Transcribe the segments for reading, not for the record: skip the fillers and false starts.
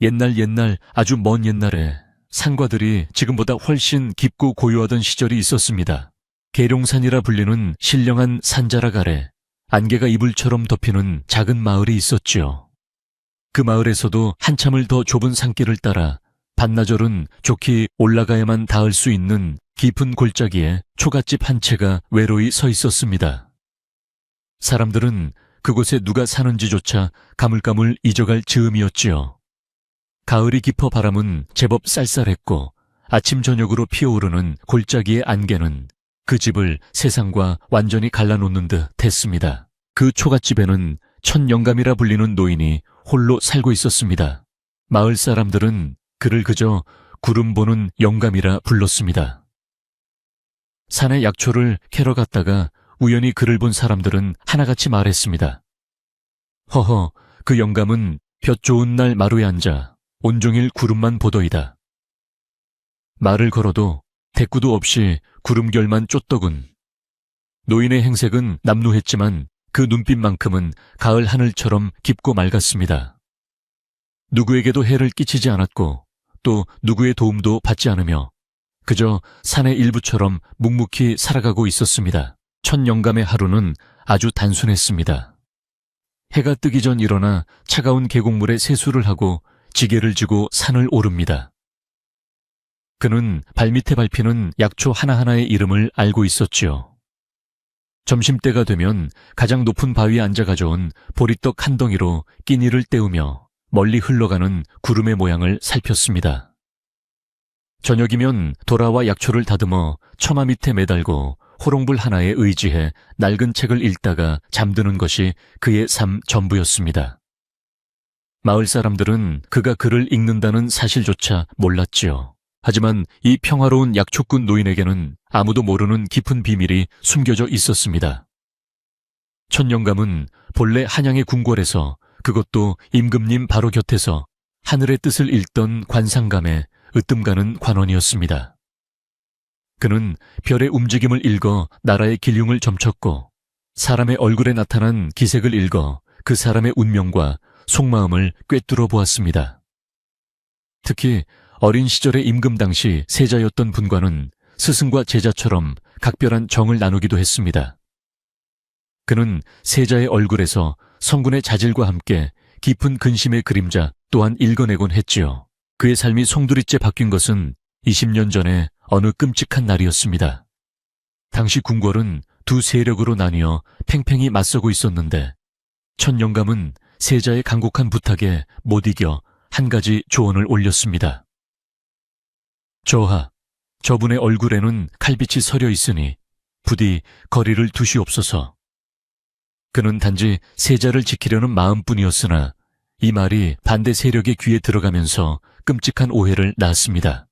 옛날 아주 먼 옛날에 산과들이 지금보다 훨씬 깊고 고요하던 시절이 있었습니다. 계룡산이라 불리는 신령한 산자락 아래 안개가 이불처럼 덮이는 작은 마을이 있었지요. 그 마을에서도 한참을 더 좁은 산길을 따라 반나절은 좋게 올라가야만 닿을 수 있는 깊은 골짜기에 초가집 한 채가 외로이 서 있었습니다. 사람들은 그곳에 누가 사는지조차 가물가물 잊어갈 즈음이었지요. 가을이 깊어 바람은 제법 쌀쌀했고 아침 저녁으로 피어오르는 골짜기의 안개는 그 집을 세상과 완전히 갈라놓는 듯 했습니다. 그 초가집에는 천영감이라 불리는 노인이 홀로 살고 있었습니다. 마을 사람들은 그를 그저 구름 보는 영감이라 불렀습니다. 산에 약초를 캐러 갔다가 우연히 그를 본 사람들은 하나같이 말했습니다. 허허, 그 영감은 볕 좋은 날 마루에 앉아 온종일 구름만 보더이다. 말을 걸어도 대꾸도 없이 구름결만 쫓더군. 노인의 행색은 남루했지만 그 눈빛만큼은 가을 하늘처럼 깊고 맑았습니다. 누구에게도 해를 끼치지 않았고 또 누구의 도움도 받지 않으며 그저 산의 일부처럼 묵묵히 살아가고 있었습니다. 천영감의 하루는 아주 단순했습니다. 해가 뜨기 전 일어나 차가운 계곡물에 세수를 하고 지게를 지고 산을 오릅니다. 그는 발밑에 밟히는 약초 하나하나의 이름을 알고 있었지요. 점심때가 되면 가장 높은 바위에 앉아 가져온 보리떡 한 덩이로 끼니를 때우며 멀리 흘러가는 구름의 모양을 살폈습니다. 저녁이면 돌아와 약초를 다듬어 처마 밑에 매달고 호롱불 하나에 의지해 낡은 책을 읽다가 잠드는 것이 그의 삶 전부였습니다. 마을 사람들은 그가 글을 읽는다는 사실조차 몰랐지요. 하지만 이 평화로운 약초꾼 노인에게는 아무도 모르는 깊은 비밀이 숨겨져 있었습니다. 천영감은 본래 한양의 궁궐에서 그것도 임금님 바로 곁에서 하늘의 뜻을 읽던 관상감에 으뜸가는 관원이었습니다. 그는 별의 움직임을 읽어 나라의 기륭을 점쳤고 사람의 얼굴에 나타난 기색을 읽어 그 사람의 운명과 속마음을 꿰뚫어 보았습니다. 특히 어린 시절의 임금 당시 세자였던 분과는 스승과 제자처럼 각별한 정을 나누기도 했습니다. 그는 세자의 얼굴에서 성군의 자질과 함께 깊은 근심의 그림자 또한 읽어내곤 했지요. 그의 삶이 송두리째 바뀐 것은 20년 전에 어느 끔찍한 날이었습니다. 당시 궁궐은 두 세력으로 나뉘어 팽팽히 맞서고 있었는데 천영감은 세자의 간곡한 부탁에 못 이겨 한 가지 조언을 올렸습니다. 저하, 저분의 얼굴에는 칼빛이 서려 있으니 부디 거리를 두시옵소서. 그는 단지 세자를 지키려는 마음뿐이었으나 이 말이 반대 세력의 귀에 들어가면서 끔찍한 오해를 낳았습니다.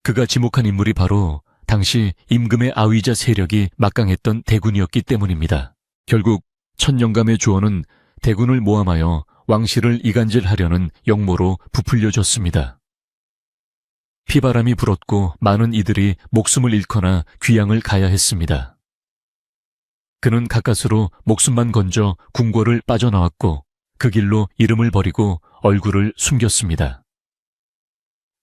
그가 지목한 인물이 바로 당시 임금의 아위자 세력이 막강했던 대군이었기 때문입니다. 결국 천영감의 조언은 대군을 모함하여 왕실을 이간질하려는 역모로 부풀려졌습니다. 피바람이 불었고 많은 이들이 목숨을 잃거나 귀양을 가야 했습니다. 그는 가까스로 목숨만 건져 궁궐을 빠져나왔고 그 길로 이름을 버리고 얼굴을 숨겼습니다.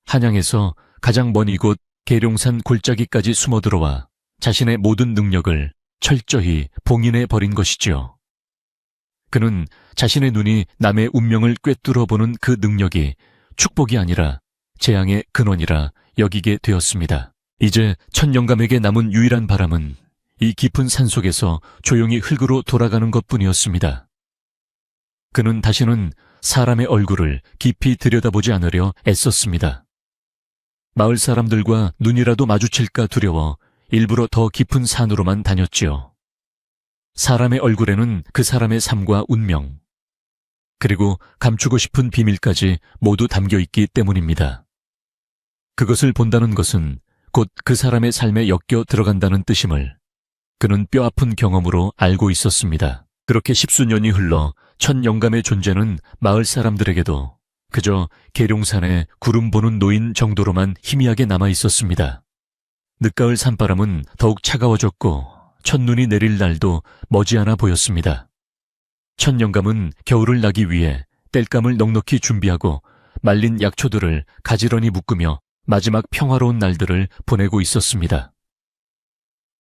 한양에서 가장 먼 이곳 계룡산 골짜기까지 숨어들어와 자신의 모든 능력을 철저히 봉인해 버린 것이지요. 그는 자신의 눈이 남의 운명을 꿰뚫어보는 그 능력이 축복이 아니라 재앙의 근원이라 여기게 되었습니다. 이제 천영감에게 남은 유일한 바람은 이 깊은 산속에서 조용히 흙으로 돌아가는 것뿐이었습니다. 그는 다시는 사람의 얼굴을 깊이 들여다보지 않으려 애썼습니다. 마을 사람들과 눈이라도 마주칠까 두려워 일부러 더 깊은 산으로만 다녔지요. 사람의 얼굴에는 그 사람의 삶과 운명, 그리고 감추고 싶은 비밀까지 모두 담겨 있기 때문입니다. 그것을 본다는 것은 곧 그 사람의 삶에 엮여 들어간다는 뜻임을 그는 뼈아픈 경험으로 알고 있었습니다. 그렇게 십수년이 흘러 천영감의 존재는 마을 사람들에게도 그저 계룡산에 구름 보는 노인 정도로만 희미하게 남아 있었습니다. 늦가을 산바람은 더욱 차가워졌고 첫눈이 내릴 날도 머지않아 보였습니다. 천영감은 겨울을 나기 위해 땔감을 넉넉히 준비하고 말린 약초들을 가지런히 묶으며 마지막 평화로운 날들을 보내고 있었습니다.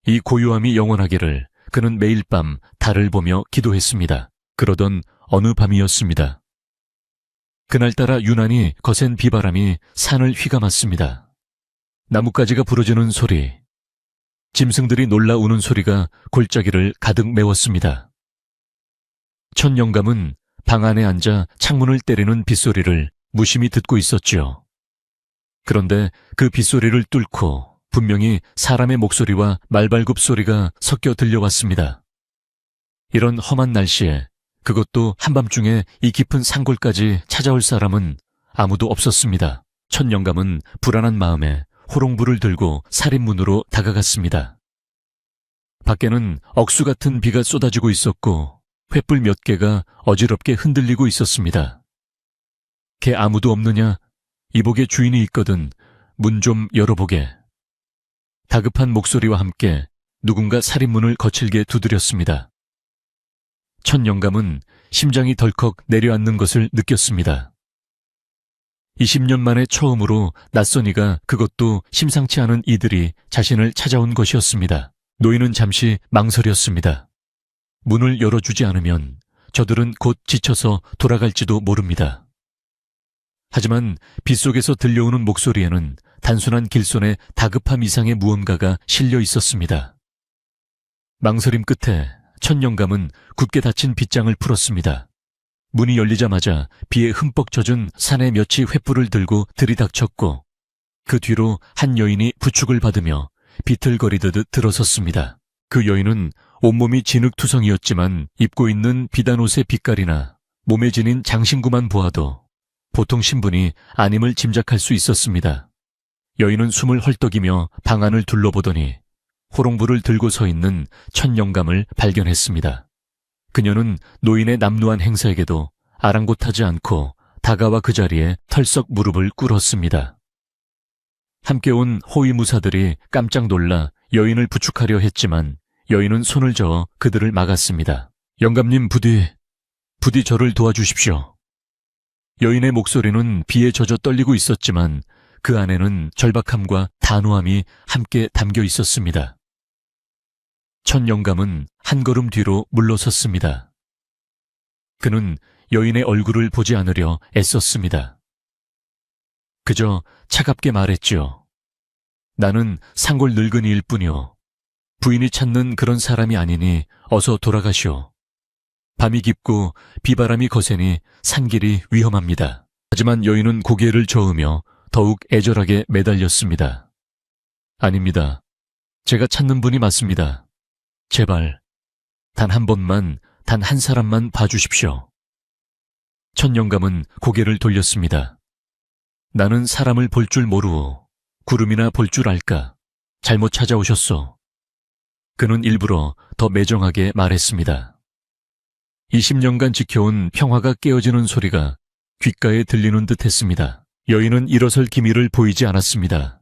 이 고요함이 영원하기를 그는 매일 밤 달을 보며 기도했습니다. 그러던 어느 밤이었습니다. 그날따라 유난히 거센 비바람이 산을 휘감았습니다. 나뭇가지가 부러지는 소리, 짐승들이 놀라 우는 소리가 골짜기를 가득 메웠습니다. 천 영감은 방 안에 앉아 창문을 때리는 빗소리를 무심히 듣고 있었지요. 그런데 그 빗소리를 뚫고 분명히 사람의 목소리와 말발굽 소리가 섞여 들려왔습니다. 이런 험한 날씨에, 그것도 한밤중에 이 깊은 산골까지 찾아올 사람은 아무도 없었습니다. 천 영감은 불안한 마음에 호롱불을 들고 살인문으로 다가갔습니다. 밖에는 억수 같은 비가 쏟아지고 있었고 횃불 몇 개가 어지럽게 흔들리고 있었습니다. 개 아무도 없느냐? 이복의 주인이 있거든 문 좀 열어보게. 다급한 목소리와 함께 누군가 살인문을 거칠게 두드렸습니다. 천 영감은 심장이 덜컥 내려앉는 것을 느꼈습니다. 20년 만에 처음으로 낯선 이가, 그것도 심상치 않은 이들이 자신을 찾아온 것이었습니다. 노인은 잠시 망설였습니다. 문을 열어주지 않으면 저들은 곧 지쳐서 돌아갈지도 모릅니다. 하지만 빗속에서 들려오는 목소리에는 단순한 길손의 다급함 이상의 무언가가 실려 있었습니다. 망설임 끝에 천 영감은 굳게 닫힌 빗장을 풀었습니다. 문이 열리자마자 비에 흠뻑 젖은 산의 몇이 횃불을 들고 들이닥쳤고 그 뒤로 한 여인이 부축을 받으며 비틀거리듯 들어섰습니다. 그 여인은 온몸이 진흙투성이었지만 입고 있는 비단옷의 빛깔이나 몸에 지닌 장신구만 보아도 보통 신분이 아님을 짐작할 수 있었습니다. 여인은 숨을 헐떡이며 방 안을 둘러보더니 호롱불을 들고 서 있는 천 영감을 발견했습니다. 그녀는 노인의 남루한 행사에게도 아랑곳하지 않고 다가와 그 자리에 털썩 무릎을 꿇었습니다. 함께 온 호위무사들이 깜짝 놀라 여인을 부축하려 했지만 여인은 손을 저어 그들을 막았습니다. 영감님, 부디 저를 도와주십시오. 여인의 목소리는 비에 젖어 떨리고 있었지만 그 안에는 절박함과 단호함이 함께 담겨 있었습니다. 천 영감은 한 걸음 뒤로 물러섰습니다. 그는 여인의 얼굴을 보지 않으려 애썼습니다. 그저 차갑게 말했지요. 나는 산골 늙은이일 뿐이요. 부인이 찾는 그런 사람이 아니니 어서 돌아가시오. 밤이 깊고 비바람이 거세니 산길이 위험합니다. 하지만 여인은 고개를 저으며 더욱 애절하게 매달렸습니다. 아닙니다. 제가 찾는 분이 맞습니다. 제발 단 한 번만, 단 한 사람만 봐주십시오. 천 영감은 고개를 돌렸습니다. 나는 사람을 볼 줄 모르오. 구름이나 볼 줄 알까? 잘못 찾아오셨소. 그는 일부러 더 매정하게 말했습니다. 20년간 지켜온 평화가 깨어지는 소리가 귓가에 들리는 듯 했습니다. 여인은 일어설 기미를 보이지 않았습니다.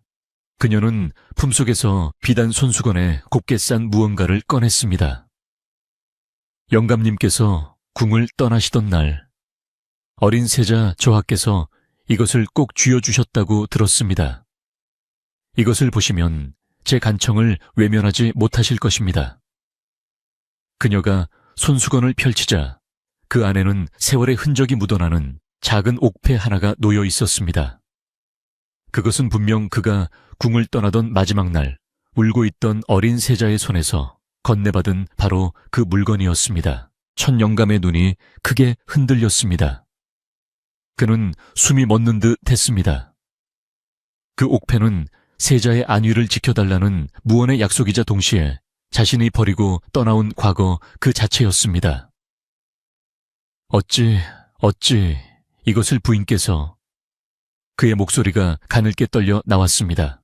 그녀는 품속에서 비단 손수건에 곱게 싼 무언가를 꺼냈습니다. 영감님께서 궁을 떠나시던 날, 어린 세자 저하께서 이것을 꼭 쥐어주셨다고 들었습니다. 이것을 보시면 제 간청을 외면하지 못하실 것입니다. 그녀가 손수건을 펼치자 그 안에는 세월의 흔적이 묻어나는 작은 옥패 하나가 놓여 있었습니다. 그것은 분명 그가 궁을 떠나던 마지막 날 울고 있던 어린 세자의 손에서 건네받은 바로 그 물건이었습니다. 천 영감의 눈이 크게 흔들렸습니다. 그는 숨이 멎는 듯 했습니다. 그 옥패는 세자의 안위를 지켜달라는 무언의 약속이자 동시에 자신이 버리고 떠나온 과거 그 자체였습니다. 어찌 이것을 부인께서... 그의 목소리가 가늘게 떨려 나왔습니다.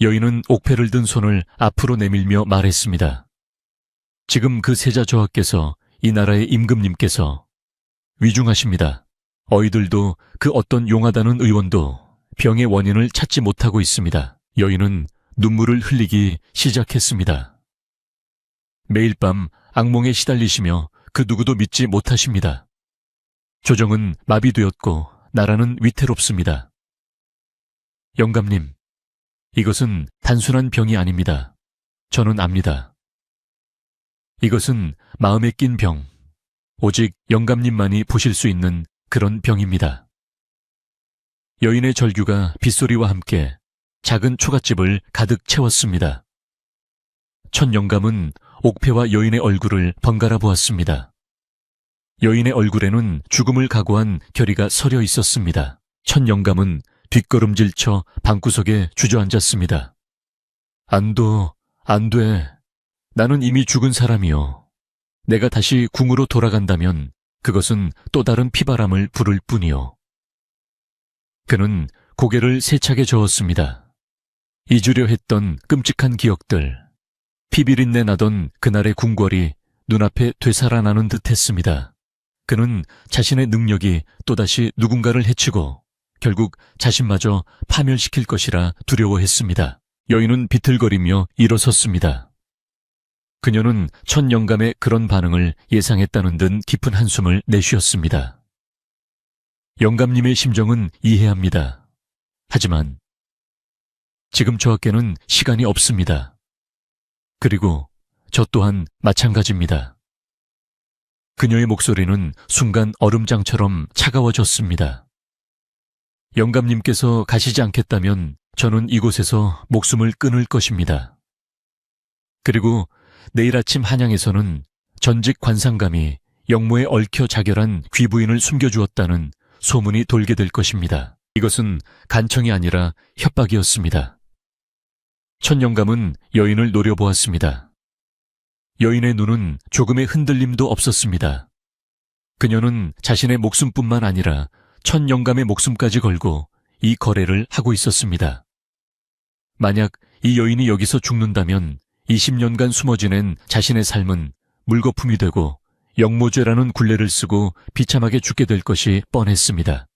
여인은 옥패를 든 손을 앞으로 내밀며 말했습니다. 지금 그 세자 저하께서 이 나라의 임금님께서 위중하십니다. 어이들도 그 어떤 용하다는 의원도 병의 원인을 찾지 못하고 있습니다. 여인은 눈물을 흘리기 시작했습니다. 매일 밤 악몽에 시달리시며 그 누구도 믿지 못하십니다. 조정은 마비되었고 나라는 위태롭습니다. 영감님, 이것은 단순한 병이 아닙니다. 저는 압니다. 이것은 마음에 낀 병, 오직 영감님만이 보실 수 있는 그런 병입니다. 여인의 절규가 빗소리와 함께 작은 초갓집을 가득 채웠습니다. 첫 영감은 옥패와 여인의 얼굴을 번갈아 보았습니다. 여인의 얼굴에는 죽음을 각오한 결의가 서려 있었습니다. 첫 영감은 뒷걸음질쳐 방구석에 주저앉았습니다. 안 돼. 나는 이미 죽은 사람이요. 내가 다시 궁으로 돌아간다면 그것은 또 다른 피바람을 부를 뿐이요. 그는 고개를 세차게 저었습니다. 잊으려 했던 끔찍한 기억들, 피비린내 나던 그날의 궁궐이 눈앞에 되살아나는 듯 했습니다. 그는 자신의 능력이 또다시 누군가를 해치고 결국 자신마저 파멸시킬 것이라 두려워했습니다. 여인은 비틀거리며 일어섰습니다. 그녀는 첫 영감의 그런 반응을 예상했다는 듯 깊은 한숨을 내쉬었습니다. 영감님의 심정은 이해합니다. 하지만 지금 저에게는 시간이 없습니다. 그리고 저 또한 마찬가지입니다. 그녀의 목소리는 순간 얼음장처럼 차가워졌습니다. 영감님께서 가시지 않겠다면 저는 이곳에서 목숨을 끊을 것입니다. 그리고 내일 아침 한양에서는 전직 관상감이 영모에 얽혀 자결한 귀부인을 숨겨주었다는 소문이 돌게 될 것입니다. 이것은 간청이 아니라 협박이었습니다. 첫 영감은 여인을 노려보았습니다. 여인의 눈은 조금의 흔들림도 없었습니다. 그녀는 자신의 목숨뿐만 아니라 첫 영감의 목숨까지 걸고 이 거래를 하고 있었습니다. 만약 이 여인이 여기서 죽는다면 20년간 숨어 지낸 자신의 삶은 물거품이 되고 영모죄라는 굴레를 쓰고 비참하게 죽게 될 것이 뻔했습니다.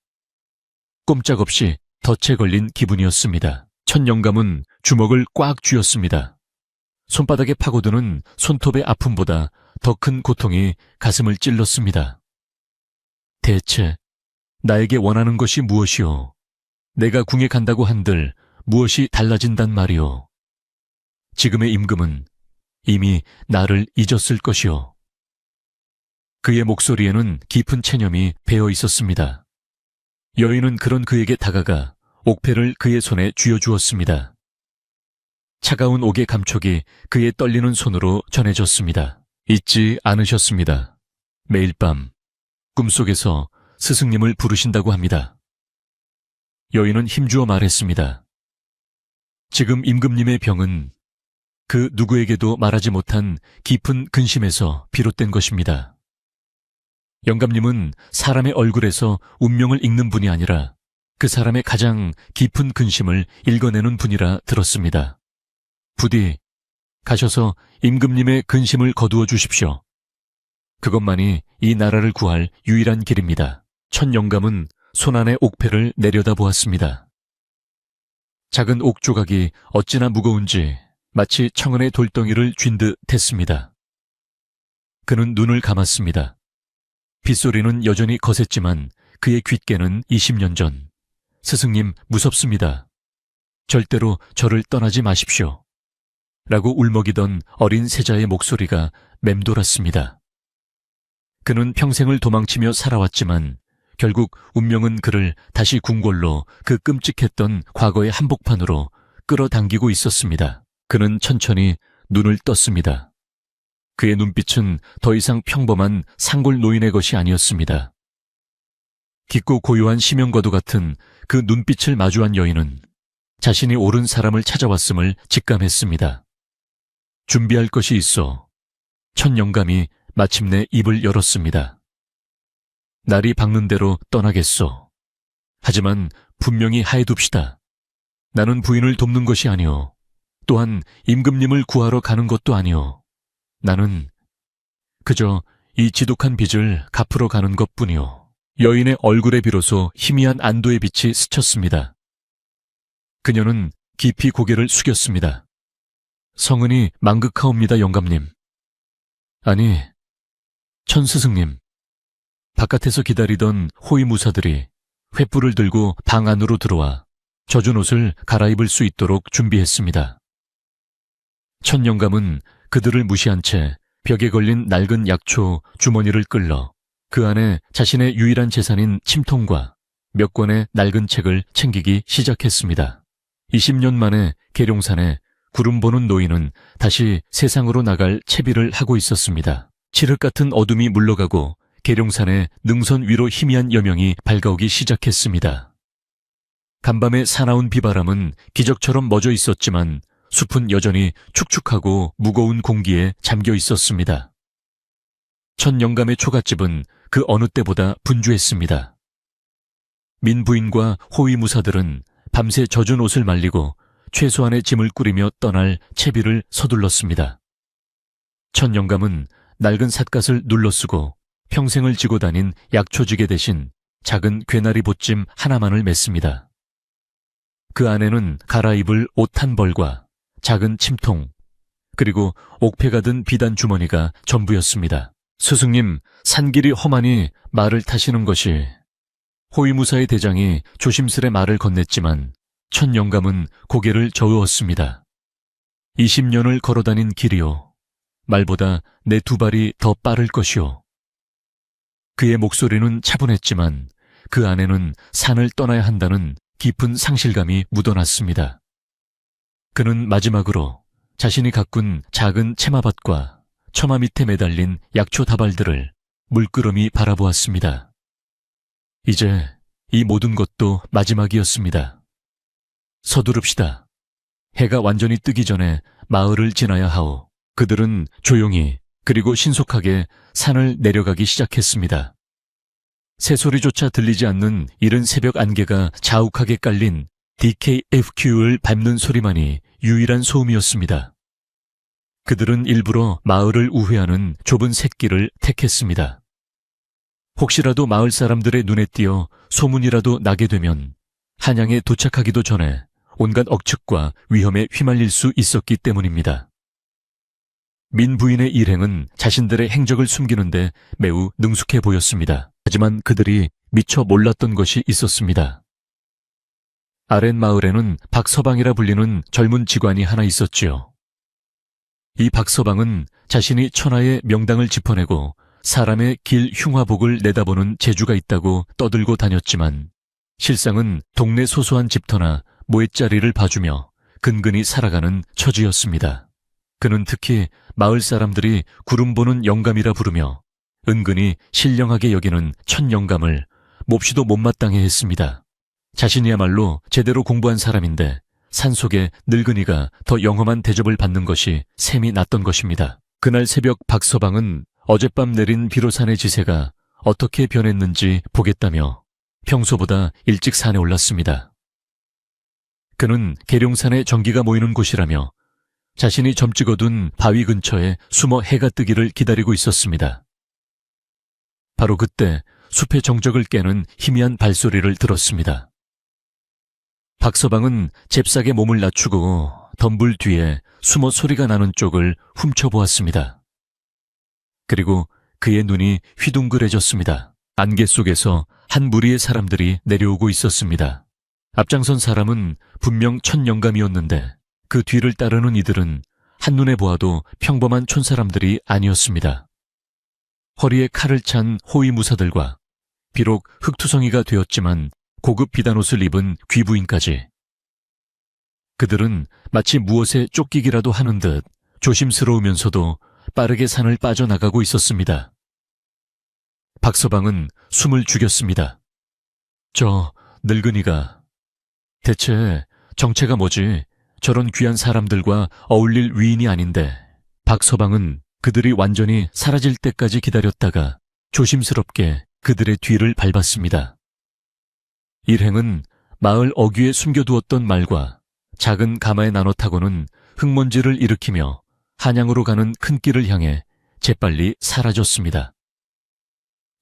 꼼짝없이 덫에 걸린 기분이었습니다. 첫 영감은 주먹을 꽉 쥐었습니다. 손바닥에 파고드는 손톱의 아픔보다 더 큰 고통이 가슴을 찔렀습니다. 대체 나에게 원하는 것이 무엇이오? 내가 궁에 간다고 한들 무엇이 달라진단 말이오? 지금의 임금은 이미 나를 잊었을 것이오. 그의 목소리에는 깊은 체념이 배어 있었습니다. 여인은 그런 그에게 다가가 옥패를 그의 손에 쥐어주었습니다. 차가운 옥의 감촉이 그의 떨리는 손으로 전해졌습니다. 잊지 않으셨습니다. 매일 밤 꿈속에서 스승님을 부르신다고 합니다. 여인은 힘주어 말했습니다. 지금 임금님의 병은 그 누구에게도 말하지 못한 깊은 근심에서 비롯된 것입니다. 영감님은 사람의 얼굴에서 운명을 읽는 분이 아니라 그 사람의 가장 깊은 근심을 읽어내는 분이라 들었습니다. 부디 가셔서 임금님의 근심을 거두어 주십시오. 그것만이 이 나라를 구할 유일한 길입니다. 첫 영감은 손안의 옥패를 내려다보았습니다. 작은 옥 조각이 어찌나 무거운지 마치 청은의 돌덩이를 쥔 듯 했습니다. 그는 눈을 감았습니다. 빗소리는 여전히 거셌지만 그의 귓게는 20년 전 스승님 무섭습니다. 절대로 저를 떠나지 마십시오. 라고 울먹이던 어린 세자의 목소리가 맴돌았습니다. 그는 평생을 도망치며 살아왔지만 결국 운명은 그를 다시 궁궐로 그 끔찍했던 과거의 한복판으로 끌어당기고 있었습니다. 그는 천천히 눈을 떴습니다. 그의 눈빛은 더 이상 평범한 상골 노인의 것이 아니었습니다. 깊고 고요한 심연과도 같은 그 눈빛을 마주한 여인은 자신이 옳은 사람을 찾아왔음을 직감했습니다. 준비할 것이 있어 첫 영감이 마침내 입을 열었습니다. 날이 밝는 대로 떠나겠소. 하지만 분명히 하해둡시다. 나는 부인을 돕는 것이 아니오. 또한 임금님을 구하러 가는 것도 아니오. 나는 그저 이 지독한 빚을 갚으러 가는 것뿐이오. 여인의 얼굴에 비로소 희미한 안도의 빛이 스쳤습니다. 그녀는 깊이 고개를 숙였습니다. 성은이 망극하옵니다, 영감님. 아니, 천스승님. 바깥에서 기다리던 호위무사들이 횃불을 들고 방 안으로 들어와 젖은 옷을 갈아입을 수 있도록 준비했습니다. 천 영감은 그들을 무시한 채 벽에 걸린 낡은 약초 주머니를 끌러 그 안에 자신의 유일한 재산인 침통과 몇 권의 낡은 책을 챙기기 시작했습니다. 20년 만에 계룡산에 구름 보는 노인은 다시 세상으로 나갈 채비를 하고 있었습니다. 칠흑 같은 어둠이 물러가고 계룡산의 능선 위로 희미한 여명이 밝아오기 시작했습니다. 간밤의 사나운 비바람은 기적처럼 멎어 있었지만 숲은 여전히 축축하고 무거운 공기에 잠겨 있었습니다. 천 영감의 초가집은 그 어느 때보다 분주했습니다. 민부인과 호위무사들은 밤새 젖은 옷을 말리고 최소한의 짐을 꾸리며 떠날 채비를 서둘렀습니다. 천 영감은 낡은 삿갓을 눌러쓰고 평생을 지고 다닌 약초지게 대신 작은 괴나리 보찜 하나만을 맸습니다. 그 안에는 갈아입을 옷 한 벌과 작은 침통, 그리고 옥패가 든 비단 주머니가 전부였습니다. 스승님, 산길이 험하니 말을 타시는 것이... 호위무사의 대장이 조심스레 말을 건넸지만 천 영감은 고개를 저으었습니다. 20년을 걸어다닌 길이요. 말보다 내 두 발이 더 빠를 것이요. 그의 목소리는 차분했지만 그 안에는 산을 떠나야 한다는 깊은 상실감이 묻어났습니다. 그는 마지막으로 자신이 가꾼 작은 채마밭과 처마 밑에 매달린 약초 다발들을 물끄러미 바라보았습니다. 이제 이 모든 것도 마지막이었습니다. 서두릅시다. 해가 완전히 뜨기 전에 마을을 지나야 하오. 그들은 조용히 그리고 신속하게 산을 내려가기 시작했습니다. 새소리조차 들리지 않는 이른 새벽 안개가 자욱하게 깔린 DKFQ를 밟는 소리만이 유일한 소음이었습니다. 그들은 일부러 마을을 우회하는 좁은 샛길을 택했습니다. 혹시라도 마을 사람들의 눈에 띄어 소문이라도 나게 되면 한양에 도착하기도 전에 온갖 억측과 위험에 휘말릴 수 있었기 때문입니다. 민 부인의 일행은 자신들의 행적을 숨기는데 매우 능숙해 보였습니다. 하지만 그들이 미처 몰랐던 것이 있었습니다. 아랫마을에는 박서방이라 불리는 젊은 직관이 하나 있었지요. 이 박서방은 자신이 천하의 명당을 짚어내고 사람의 길 흉화복을 내다보는 재주가 있다고 떠들고 다녔지만 실상은 동네 소소한 집터나 모эт자리를 봐주며 근근히 살아가는 처지였습니다. 그는 특히 마을 사람들이 구름 보는 영감이라 부르며 은근히 신령하게 여기는 천 영감을 몹시도 못마땅해 했습니다. 자신이야말로 제대로 공부한 사람인데 산속에 늙은이가 더 영험한 대접을 받는 것이 셈이 났던 것입니다. 그날 새벽 박서방은 어젯밤 내린 비로산의 지세가 어떻게 변했는지 보겠다며 평소보다 일찍 산에 올랐습니다. 그는 계룡산에 전기가 모이는 곳이라며 자신이 점찍어둔 바위 근처에 숨어 해가 뜨기를 기다리고 있었습니다. 바로 그때 숲의 정적을 깨는 희미한 발소리를 들었습니다. 박서방은 잽싸게 몸을 낮추고 덤불 뒤에 숨어 소리가 나는 쪽을 훔쳐보았습니다. 그리고 그의 눈이 휘둥그레졌습니다. 안개 속에서 한 무리의 사람들이 내려오고 있었습니다. 앞장선 사람은 분명 천 영감이었는데 그 뒤를 따르는 이들은 한눈에 보아도 평범한 촌사람들이 아니었습니다. 허리에 칼을 찬 호위무사들과 비록 흑투성이가 되었지만 고급 비단옷을 입은 귀부인까지. 그들은 마치 무엇에 쫓기기라도 하는 듯 조심스러우면서도 빠르게 산을 빠져나가고 있었습니다. 박서방은 숨을 죽였습니다. 저 늙은이가 대체 정체가 뭐지? 저런 귀한 사람들과 어울릴 위인이 아닌데. 박서방은 그들이 완전히 사라질 때까지 기다렸다가 조심스럽게 그들의 뒤를 밟았습니다. 일행은 마을 어귀에 숨겨두었던 말과 작은 가마에 나눠 타고는 흙먼지를 일으키며 한양으로 가는 큰 길을 향해 재빨리 사라졌습니다.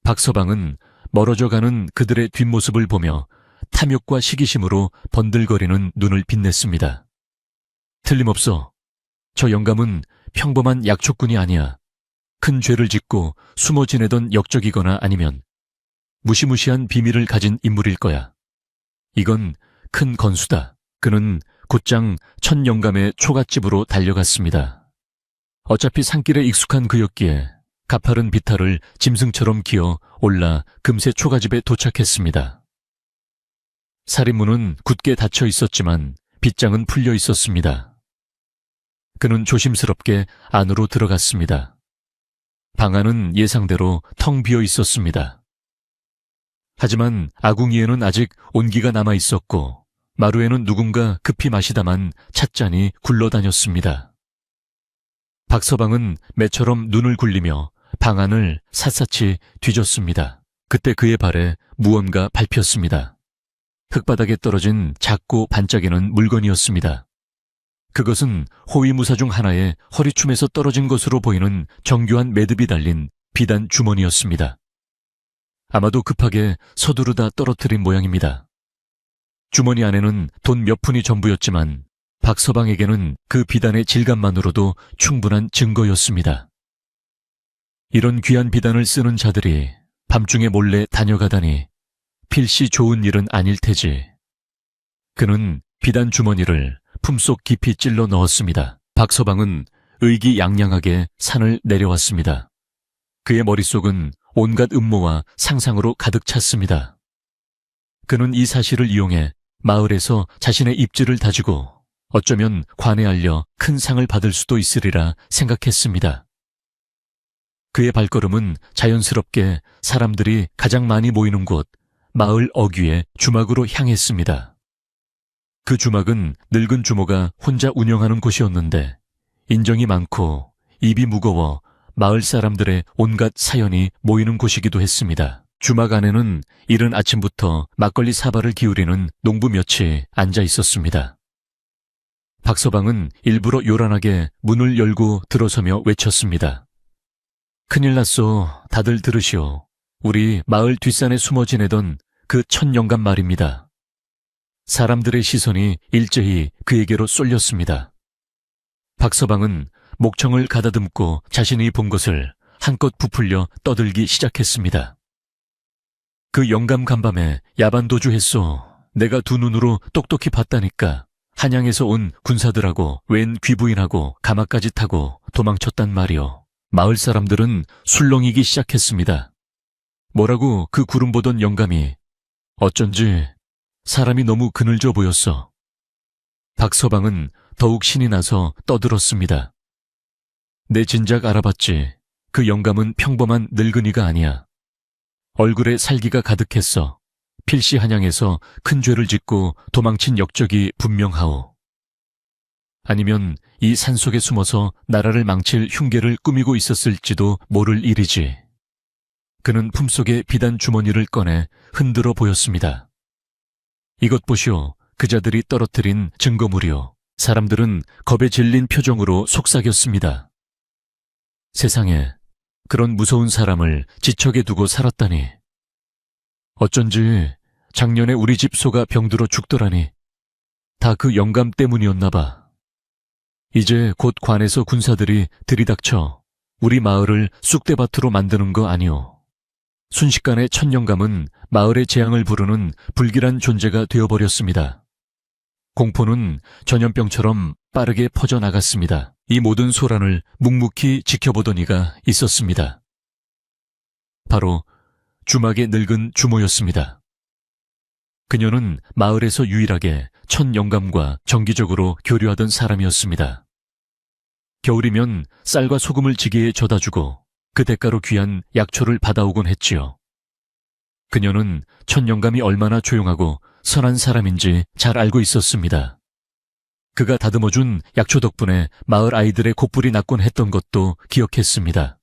박서방은 멀어져 가는 그들의 뒷모습을 보며 탐욕과 시기심으로 번들거리는 눈을 빛냈습니다. 틀림없어. 저 영감은 평범한 약초꾼이 아니야. 큰 죄를 짓고 숨어 지내던 역적이거나 아니면 무시무시한 비밀을 가진 인물일 거야. 이건 큰 건수다. 그는 곧장 첫 영감의 초갓집으로 달려갔습니다. 어차피 산길에 익숙한 그였기에 가파른 비탈을 짐승처럼 기어 올라 금세 초가집에 도착했습니다. 살인문은 굳게 닫혀 있었지만 빗장은 풀려 있었습니다. 그는 조심스럽게 안으로 들어갔습니다. 방 안은 예상대로 텅 비어 있었습니다. 하지만 아궁이에는 아직 온기가 남아 있었고 마루에는 누군가 급히 마시다만 찻잔이 굴러다녔습니다. 박서방은 매처럼 눈을 굴리며 방 안을 샅샅이 뒤졌습니다. 그때 그의 발에 무언가 밟혔습니다. 흙바닥에 떨어진 작고 반짝이는 물건이었습니다. 그것은 호위무사 중 하나의 허리춤에서 떨어진 것으로 보이는 정교한 매듭이 달린 비단 주머니였습니다. 아마도 급하게 서두르다 떨어뜨린 모양입니다. 주머니 안에는 돈 몇 푼이 전부였지만 박서방에게는 그 비단의 질감만으로도 충분한 증거였습니다. 이런 귀한 비단을 쓰는 자들이 밤중에 몰래 다녀가다니 필시 좋은 일은 아닐 테지. 그는 비단 주머니를 품속 깊이 찔러 넣었습니다. 박서방은 의기양양하게 산을 내려왔습니다. 그의 머릿속은 온갖 음모와 상상으로 가득 찼습니다. 그는 이 사실을 이용해 마을에서 자신의 입지를 다지고 어쩌면 관에 알려 큰 상을 받을 수도 있으리라 생각했습니다. 그의 발걸음은 자연스럽게 사람들이 가장 많이 모이는 곳 마을 어귀의 주막으로 향했습니다. 그 주막은 늙은 주모가 혼자 운영하는 곳이었는데 인정이 많고 입이 무거워 마을 사람들의 온갖 사연이 모이는 곳이기도 했습니다. 주막 안에는 이른 아침부터 막걸리 사발을 기울이는 농부 몇이 앉아 있었습니다. 박서방은 일부러 요란하게 문을 열고 들어서며 외쳤습니다. 큰일 났소. 다들 들으시오. 우리 마을 뒷산에 숨어 지내던 그 첫 영감 말입니다. 사람들의 시선이 일제히 그에게로 쏠렸습니다. 박서방은 목청을 가다듬고 자신이 본 것을 한껏 부풀려 떠들기 시작했습니다. 그 영감 간밤에 야반도주했소. 내가 두 눈으로 똑똑히 봤다니까. 한양에서 온 군사들하고 웬 귀부인하고 가마까지 타고 도망쳤단 말이오. 마을 사람들은 술렁이기 시작했습니다. 뭐라고 그 구름 보던 영감이 어쩐지 사람이 너무 그늘져 보였어. 박서방은 더욱 신이 나서 떠들었습니다. 내 진작 알아봤지. 그 영감은 평범한 늙은이가 아니야. 얼굴에 살기가 가득했어. 필시 한양에서 큰 죄를 짓고 도망친 역적이 분명하오. 아니면 이 산속에 숨어서 나라를 망칠 흉계를 꾸미고 있었을지도 모를 일이지. 그는 품속에 비단 주머니를 꺼내 흔들어 보였습니다. 이것 보시오. 그자들이 떨어뜨린 증거물이오. 사람들은 겁에 질린 표정으로 속삭였습니다. 세상에 그런 무서운 사람을 지척에 두고 살았다니. 어쩐지 작년에 우리 집 소가 병들어 죽더라니. 다 그 영감 때문이었나 봐. 이제 곧 관에서 군사들이 들이닥쳐 우리 마을을 쑥대밭으로 만드는 거 아니오. 순식간에 첫 영감은 마을의 재앙을 부르는 불길한 존재가 되어버렸습니다. 공포는 전염병처럼 빠르게 퍼져나갔습니다. 이 모든 소란을 묵묵히 지켜보던 이가 있었습니다. 바로 주막의 늙은 주모였습니다. 그녀는 마을에서 유일하게 첫 영감과 정기적으로 교류하던 사람이었습니다. 겨울이면 쌀과 소금을 지게에 져다주고 그 대가로 귀한 약초를 받아오곤 했지요. 그녀는 첫 영감이 얼마나 조용하고 선한 사람인지 잘 알고 있었습니다. 그가 다듬어준 약초 덕분에 마을 아이들의 곧불이 났곤 했던 것도 기억했습니다.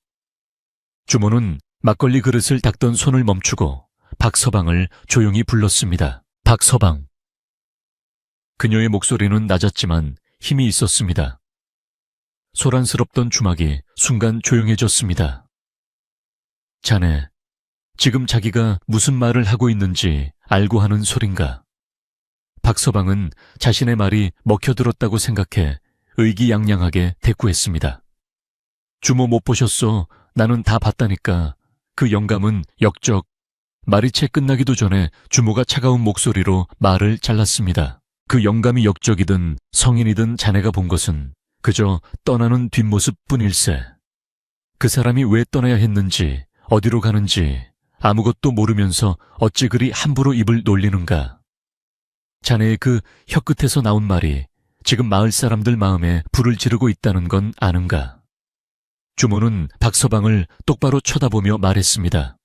주모는 막걸리 그릇을 닦던 손을 멈추고 박서방을 조용히 불렀습니다. 박서방. 그녀의 목소리는 낮았지만 힘이 있었습니다. 소란스럽던 주막이 순간 조용해졌습니다. 자네, 지금 자기가 무슨 말을 하고 있는지 알고 하는 소린가? 박서방은 자신의 말이 먹혀들었다고 생각해 의기양양하게 대꾸했습니다. 주모 못 보셨소? 나는 다 봤다니까. 그 영감은 역적 말이 채 끝나기도 전에 주모가 차가운 목소리로 말을 잘랐습니다. 그 영감이 역적이든 성인이든 자네가 본 것은 그저 떠나는 뒷모습뿐일세. 그 사람이 왜 떠나야 했는지, 어디로 가는지 아무것도 모르면서 어찌 그리 함부로 입을 놀리는가. 자네의 그 혀끝에서 나온 말이 지금 마을 사람들 마음에 불을 지르고 있다는 건 아는가. 주모는 박서방을 똑바로 쳐다보며 말했습니다.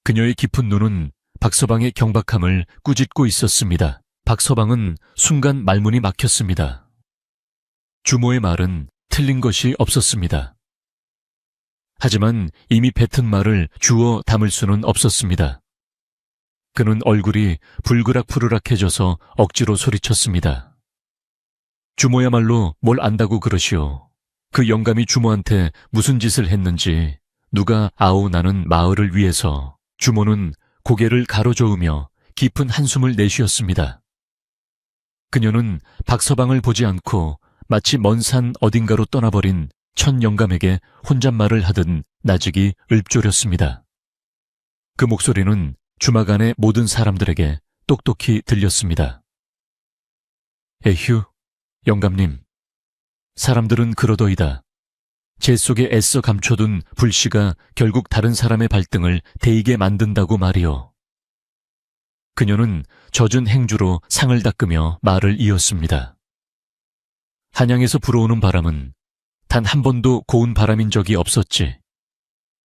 그녀의 깊은 눈은 박서방의 경박함을 꾸짖고 있었습니다. 박서방은 순간 말문이 막혔습니다. 주모의 말은 틀린 것이 없었습니다. 하지만 이미 뱉은 말을 주워 담을 수는 없었습니다. 그는 얼굴이 불그락푸르락해져서 억지로 소리쳤습니다. 주모야말로 뭘 안다고 그러시오. 그 영감이 주모한테 무슨 짓을 했는지 누가 아오 나는 마을을 위해서. 주모는 고개를 가로저으며 깊은 한숨을 내쉬었습니다. 그녀는 박서방을 보지 않고 마치 먼 산 어딘가로 떠나버린 천 영감에게 혼잣말을 하듯 나직이 읊조렸습니다. 그 목소리는 주막 안의 모든 사람들에게 똑똑히 들렸습니다. 에휴, 영감님. 사람들은 그러더이다. 재 속에 애써 감춰둔 불씨가 결국 다른 사람의 발등을 데이게 만든다고 말이오. 그녀는 젖은 행주로 상을 닦으며 말을 이었습니다. 한양에서 불어오는 바람은 단 한 번도 고운 바람인 적이 없었지.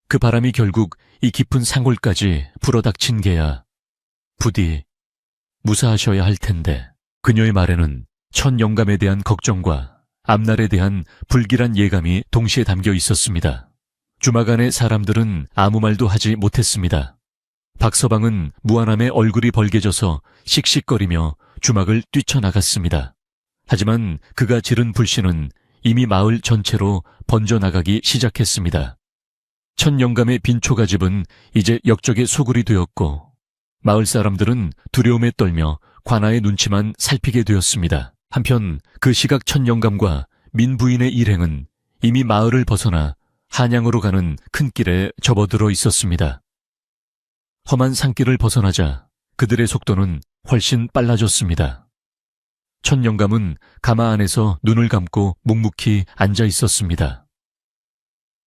그 바람이 결국 이 깊은 상골까지 불어닥친 게야 부디 무사하셔야 할 텐데. 그녀의 말에는 천 영감에 대한 걱정과 앞날에 대한 불길한 예감이 동시에 담겨 있었습니다. 주막 안의 사람들은 아무 말도 하지 못했습니다. 박서방은 무안함에 얼굴이 벌개져서 씩씩거리며 주막을 뛰쳐나갔습니다. 하지만 그가 지른 불씨는 이미 마을 전체로 번져나가기 시작했습니다. 천 영감의 빈 초가집은 이제 역적의 소굴이 되었고 마을 사람들은 두려움에 떨며 관아의 눈치만 살피게 되었습니다. 한편 그 시각 천 영감과 민 부인의 일행은 이미 마을을 벗어나 한양으로 가는 큰 길에 접어들어 있었습니다. 험한 산길을 벗어나자 그들의 속도는 훨씬 빨라졌습니다. 천 영감은 가마 안에서 눈을 감고 묵묵히 앉아 있었습니다.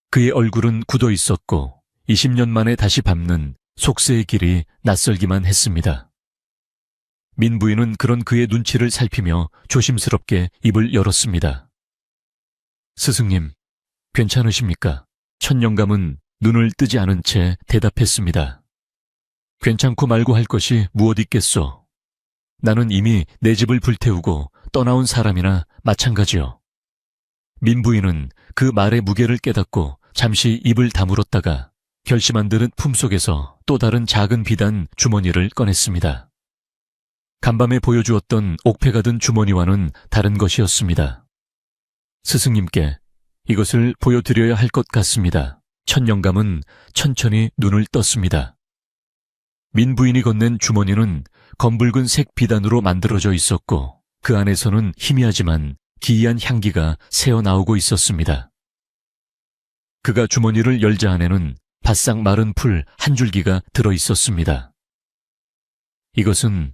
그의 얼굴은 굳어 있었고 20년 만에 다시 밟는 속세의 길이 낯설기만 했습니다. 민 부인은 그런 그의 눈치를 살피며 조심스럽게 입을 열었습니다. 스승님, 괜찮으십니까? 천 영감은 눈을 뜨지 않은 채 대답했습니다. 괜찮고 말고 할 것이 무엇 있겠소. 나는 이미 내 집을 불태우고 떠나온 사람이나 마찬가지요. 민 부인은 그 말의 무게를 깨닫고 잠시 입을 다물었다가 결심한 듯 품속에서 또 다른 작은 비단 주머니를 꺼냈습니다. 간밤에 보여주었던 옥패가 든 주머니와는 다른 것이었습니다. 스승님께 이것을 보여드려야 할 것 같습니다. 천 영감은 천천히 눈을 떴습니다. 민 부인이 건넨 주머니는 검붉은 색 비단으로 만들어져 있었고 그 안에서는 희미하지만 기이한 향기가 새어나오고 있었습니다. 그가 주머니를 열자 안에는 바싹 마른 풀 한 줄기가 들어 있었습니다. 이것은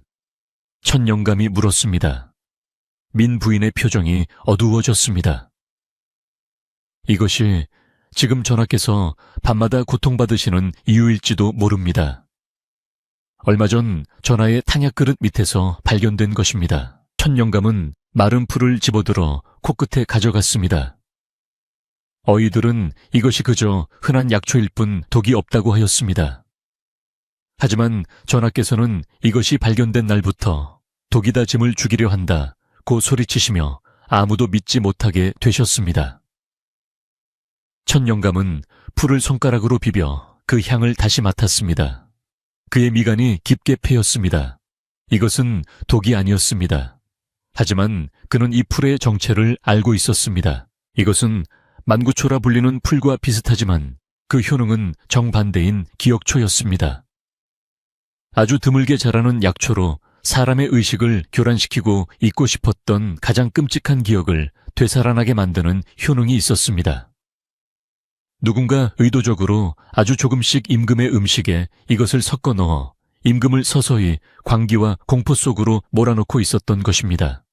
천 영감이 물었습니다. 민 부인의 표정이 어두워졌습니다. 이것이 지금 전하께서 밤마다 고통받으시는 이유일지도 모릅니다. 얼마 전 전하의 탕약 그릇 밑에서 발견된 것입니다. 천 영감은 마른 풀을 집어들어 코끝에 가져갔습니다. 어이들은 이것이 그저 흔한 약초일 뿐 독이 없다고 하였습니다. 하지만 전하께서는 이것이 발견된 날부터 독이다 짐을 죽이려 한다 고 소리치시며 아무도 믿지 못하게 되셨습니다. 천 영감은 풀을 손가락으로 비벼 그 향을 다시 맡았습니다. 그의 미간이 깊게 패였습니다. 이것은 독이 아니었습니다. 하지만 그는 이 풀의 정체를 알고 있었습니다. 이것은 만구초라 불리는 풀과 비슷하지만 그 효능은 정반대인 기역초였습니다. 아주 드물게 자라는 약초로 사람의 의식을 교란시키고 잊고 싶었던 가장 끔찍한 기억을 되살아나게 만드는 효능이 있었습니다. 누군가 의도적으로 아주 조금씩 임금의 음식에 이것을 섞어 넣어 임금을 서서히 광기와 공포 속으로 몰아넣고 있었던 것입니다.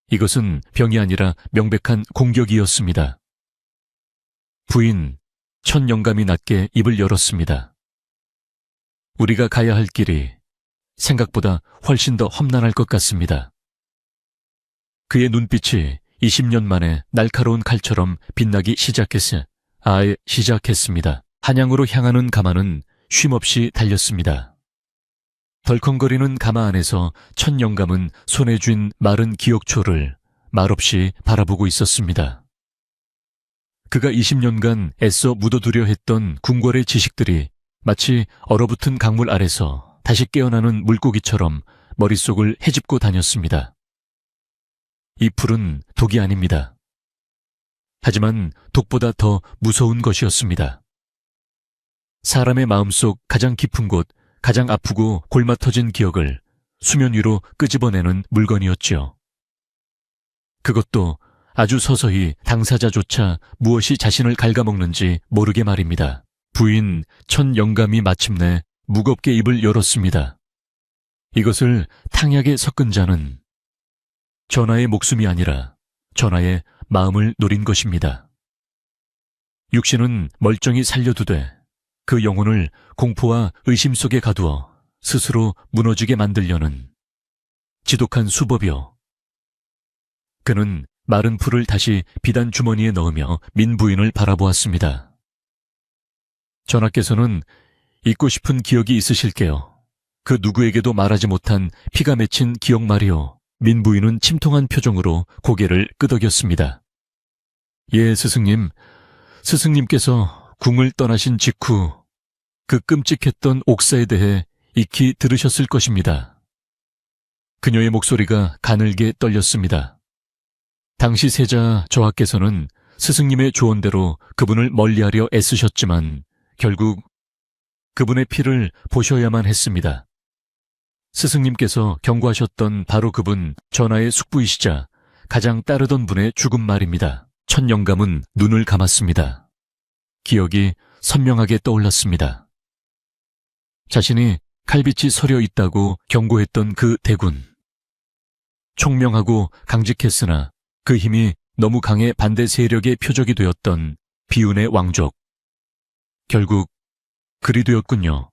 이것은 병이 아니라 명백한 공격이었습니다. 부인, 천 영감이 낮게 입을 열었습니다. 우리가 가야 할 길이 생각보다 훨씬 더 험난할 것 같습니다. 그의 눈빛이 20년 만에 날카로운 칼처럼 빛나기 시작했습니다. 한양으로 향하는 가마는 쉼없이 달렸습니다. 덜컹거리는 가마 안에서 천 영감은 손에 쥔 마른 기억초를 말없이 바라보고 있었습니다. 그가 20년간 애써 묻어두려 했던 궁궐의 지식들이 마치 얼어붙은 강물 아래서 다시 깨어나는 물고기처럼 머릿속을 헤집고 다녔습니다. 이 풀은 독이 아닙니다. 하지만 독보다 더 무서운 것이었습니다. 사람의 마음속 가장 깊은 곳, 가장 아프고 골마터진 기억을 수면 위로 끄집어내는 물건이었지요. 그것도 아주 서서히 당사자조차 무엇이 자신을 갉아먹는지 모르게 말입니다. 부인 천 영감이 마침내 무겁게 입을 열었습니다. 이것을 탕약에 섞은 자는 전하의 목숨이 아니라 전하의 마음을 노린 것입니다. 육신은 멀쩡히 살려두되 그 영혼을 공포와 의심 속에 가두어 스스로 무너지게 만들려는 지독한 수법이요. 그는 마른 풀을 다시 비단 주머니에 넣으며 민 부인을 바라보았습니다. 전하께서는 잊고 싶은 기억이 있으실게요. 그 누구에게도 말하지 못한 피가 맺힌 기억 말이요. 민 부인은 침통한 표정으로 고개를 끄덕였습니다. 예, 스승님. 스승님께서 궁을 떠나신 직후 그 끔찍했던 옥사에 대해 익히 들으셨을 것입니다. 그녀의 목소리가 가늘게 떨렸습니다. 당시 세자 저하께서는 스승님의 조언대로 그분을 멀리하려 애쓰셨지만 결국 그분의 피를 보셔야만 했습니다. 스승님께서 경고하셨던 바로 그분, 전하의 숙부이시자 가장 따르던 분의 죽음 말입니다. 천 영감은 눈을 감았습니다. 기억이 선명하게 떠올랐습니다. 자신이 칼빛이 서려 있다고 경고했던 그 대군. 총명하고 강직했으나 그 힘이 너무 강해 반대 세력의 표적이 되었던 비운의 왕족. 결국 그리 되었군요.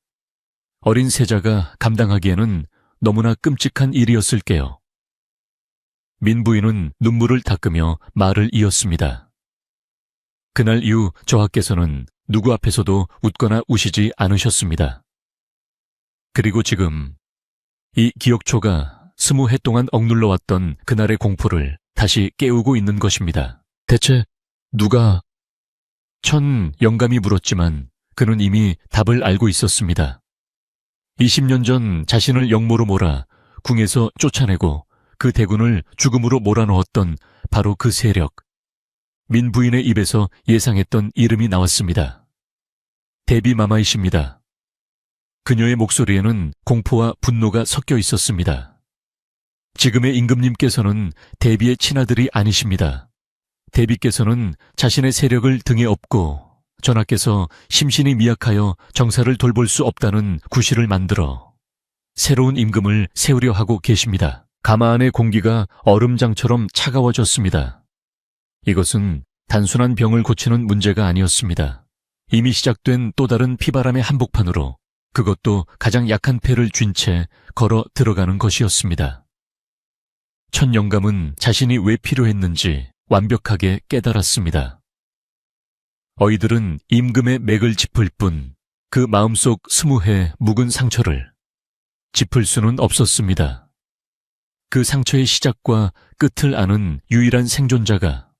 어린 세자가 감당하기에는 너무나 끔찍한 일이었을게요. 민 부인은 눈물을 닦으며 말을 이었습니다. 그날 이후 저하께서는 누구 앞에서도 웃거나 우시지 않으셨습니다. 그리고 지금 이 기억초가 20해 동안 억눌러 왔던 그날의 공포를 다시 깨우고 있는 것입니다. 대체 누가? 천 영감이 물었지만 그는 이미 답을 알고 있었습니다. 20년 전 자신을 역모로 몰아 궁에서 쫓아내고 그 대군을 죽음으로 몰아넣었던 바로 그 세력. 민 부인의 입에서 예상했던 이름이 나왔습니다. 대비마마이십니다. 그녀의 목소리에는 공포와 분노가 섞여 있었습니다. 지금의 임금님께서는 대비의 친아들이 아니십니다. 대비께서는 자신의 세력을 등에 업고 전하께서 심신이 미약하여 정사를 돌볼 수 없다는 구실을 만들어 새로운 임금을 세우려 하고 계십니다. 가마 안의 공기가 얼음장처럼 차가워졌습니다. 이것은 단순한 병을 고치는 문제가 아니었습니다. 이미 시작된 또 다른 피바람의 한복판으로 그것도 가장 약한 패를 쥔 채 걸어 들어가는 것이었습니다. 천 영감은 자신이 왜 필요했는지 완벽하게 깨달았습니다. 어이들은 임금의 맥을 짚을 뿐 그 마음속 20해 묵은 상처를 짚을 수는 없었습니다. 그 상처의 시작과 끝을 아는 유일한 생존자가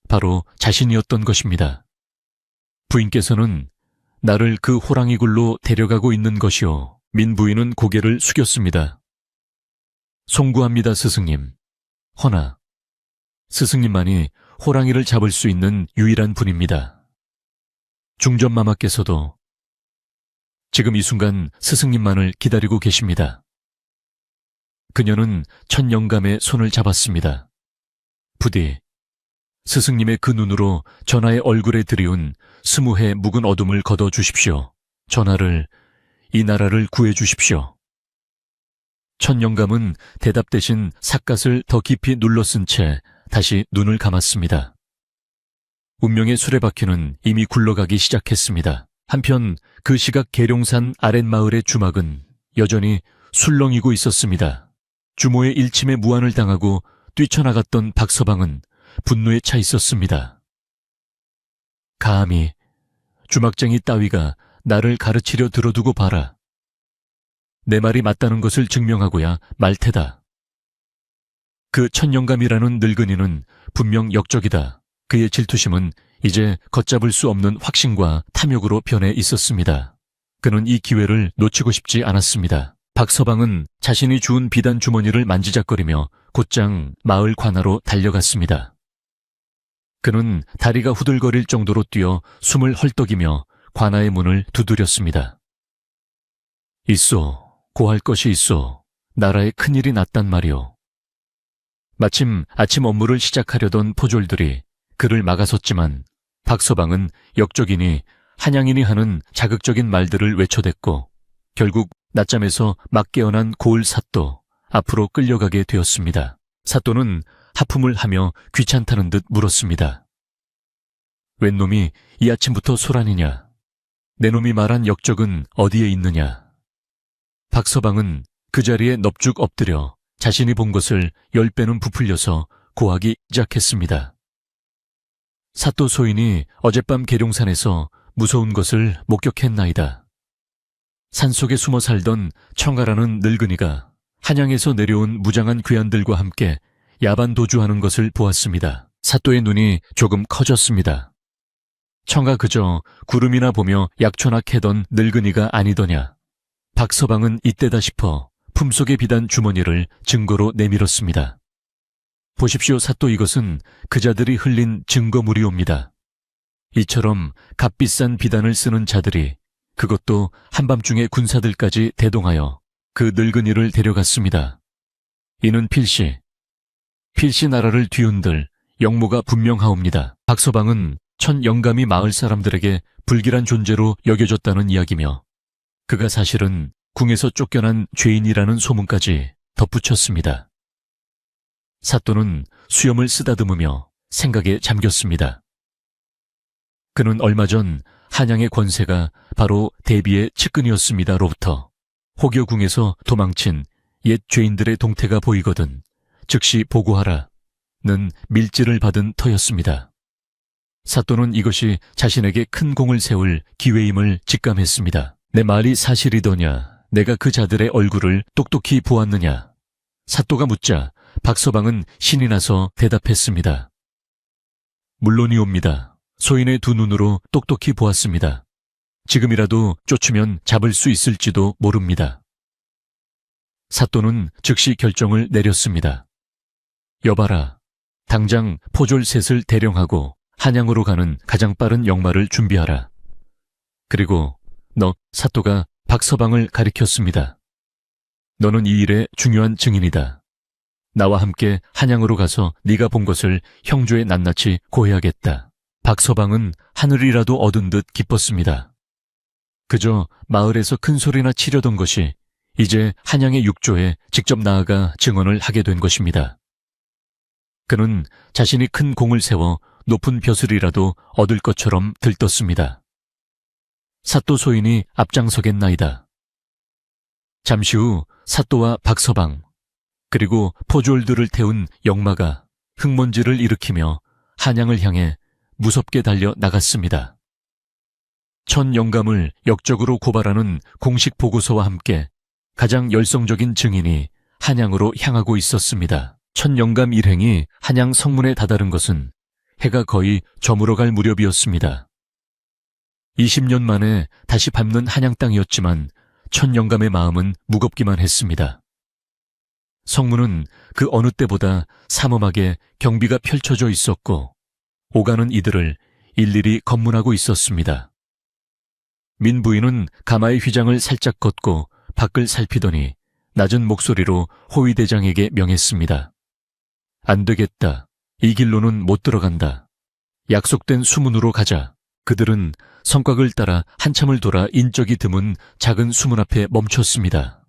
바로 자신이었던 것입니다. 부인께서는 나를 그 호랑이 굴로 데려가고 있는 것이오. 민 부인은 고개를 숙였습니다. 송구합니다, 스승님. 허나 스승님만이 호랑이를 잡을 수 있는 유일한 분입니다. 중전마마께서도 지금 이 순간 스승님만을 기다리고 계십니다. 그녀는 천 영감의 손을 잡았습니다. 부디 스승님의 그 눈으로 전하의 얼굴에 들이운 20해 묵은 어둠을 걷어 주십시오. 전하를, 이 나라를 구해 주십시오. 천영감은 대답 대신 삿갓을 더 깊이 눌러 쓴 채 다시 눈을 감았습니다. 운명의 수레바퀴는 이미 굴러가기 시작했습니다. 한편 그 시각 계룡산 아랫마을의 주막은 여전히 술렁이고 있었습니다. 주모의 일침에 무안을 당하고 뛰쳐나갔던 박서방은 분노에 차 있었습니다. 감히 주막장이 따위가 나를 가르치려 들어두고 봐라. 내 말이 맞다는 것을 증명하고야 말 테다. 그 천영감이라는 늙은이는 분명 역적이다. 그의 질투심은 이제 걷잡을 수 없는 확신과 탐욕으로 변해 있었습니다. 그는 이 기회를 놓치고 싶지 않았습니다. 박서방은 자신이 주운 비단 주머니를 만지작거리며 곧장 마을 관하로 달려갔습니다. 그는 다리가 후들거릴 정도로 뛰어 숨을 헐떡이며 관아의 문을 두드렸습니다. 있소, 고할 것이 있소. 나라에 큰일이 났단 말이오. 마침 아침 업무를 시작하려던 포졸들이 그를 막아섰지만 박서방은 역적이니 한양인이 하는 자극적인 말들을 외쳐댔고 결국 낮잠에서 막 깨어난 고을 사또 앞으로 끌려가게 되었습니다. 사또는 하품을 하며 귀찮다는 듯 물었습니다. 웬 놈이 이 아침부터 소란이냐? 내 놈이 말한 역적은 어디에 있느냐? 박서방은 그 자리에 넙죽 엎드려 자신이 본 것을 10배는 부풀려서 고하기 시작했습니다. 사또 소인이 어젯밤 계룡산에서 무서운 것을 목격했나이다. 산속에 숨어 살던 청아라는 늙은이가 한양에서 내려온 무장한 괴한들과 함께 야반 도주하는 것을 보았습니다. 사또의 눈이 조금 커졌습니다. 청아 그저 구름이나 보며 약초나 캐던 늙은이가 아니더냐. 박서방은 이때다 싶어 품속에 비단 주머니를 증거로 내밀었습니다. 보십시오, 사또, 이것은 그자들이 흘린 증거물이옵니다. 이처럼 값비싼 비단을 쓰는 자들이 그것도 한밤중에 군사들까지 대동하여 그 늙은이를 데려갔습니다. 이는 필시 나라를 뒤흔들 역모가 분명하옵니다. 박서방은 천영감이 마을 사람들에게 불길한 존재로 여겨졌다는 이야기며 그가 사실은 궁에서 쫓겨난 죄인이라는 소문까지 덧붙였습니다. 사또는 수염을 쓰다듬으며 생각에 잠겼습니다. 그는 얼마 전 한양의 권세가 바로 대비의 측근이었습니다로부터 호교궁에서 도망친 옛 죄인들의 동태가 보이거든 즉시 보고하라는 밀지를 받은 터였습니다. 사또는 이것이 자신에게 큰 공을 세울 기회임을 직감했습니다. 내 말이 사실이더냐? 내가 그 자들의 얼굴을 똑똑히 보았느냐? 사또가 묻자 박서방은 신이 나서 대답했습니다. 물론이옵니다. 소인의 두 눈으로 똑똑히 보았습니다. 지금이라도 쫓으면 잡을 수 있을지도 모릅니다. 사또는 즉시 결정을 내렸습니다. 여봐라, 당장 포졸 셋을 대령하고 한양으로 가는 가장 빠른 역마를 준비하라. 그리고 너, 사또가 박서방을 가리켰습니다. 너는 이 일의 중요한 증인이다. 나와 함께 한양으로 가서 네가 본 것을 형조에 낱낱이 고해야겠다. 박서방은 하늘이라도 얻은 듯 기뻤습니다. 그저 마을에서 큰 소리나 치려던 것이 이제 한양의 육조에 직접 나아가 증언을 하게 된 것입니다. 그는 자신이 큰 공을 세워 높은 벼슬이라도 얻을 것처럼 들떴습니다. 사또 소인이 앞장서겠나이다. 잠시 후 사또와 박서방 그리고 포졸들을 태운 역마가 흙먼지를 일으키며 한양을 향해 무섭게 달려 나갔습니다. 천영감을 역적으로 고발하는 공식 보고서와 함께 가장 열성적인 증인이 한양으로 향하고 있었습니다. 천영감 일행이 한양 성문에 다다른 것은 해가 거의 저물어갈 무렵이었습니다. 20년 만에 다시 밟는 한양 땅이었지만 천영감의 마음은 무겁기만 했습니다. 성문은 그 어느 때보다 삼엄하게 경비가 펼쳐져 있었고 오가는 이들을 일일이 검문하고 있었습니다. 민부인은 가마의 휘장을 살짝 걷고 밖을 살피더니 낮은 목소리로 호위대장에게 명했습니다. 안 되겠다. 이 길로는 못 들어간다. 약속된 수문으로 가자. 그들은 성곽을 따라 한참을 돌아 인적이 드문 작은 수문 앞에 멈췄습니다.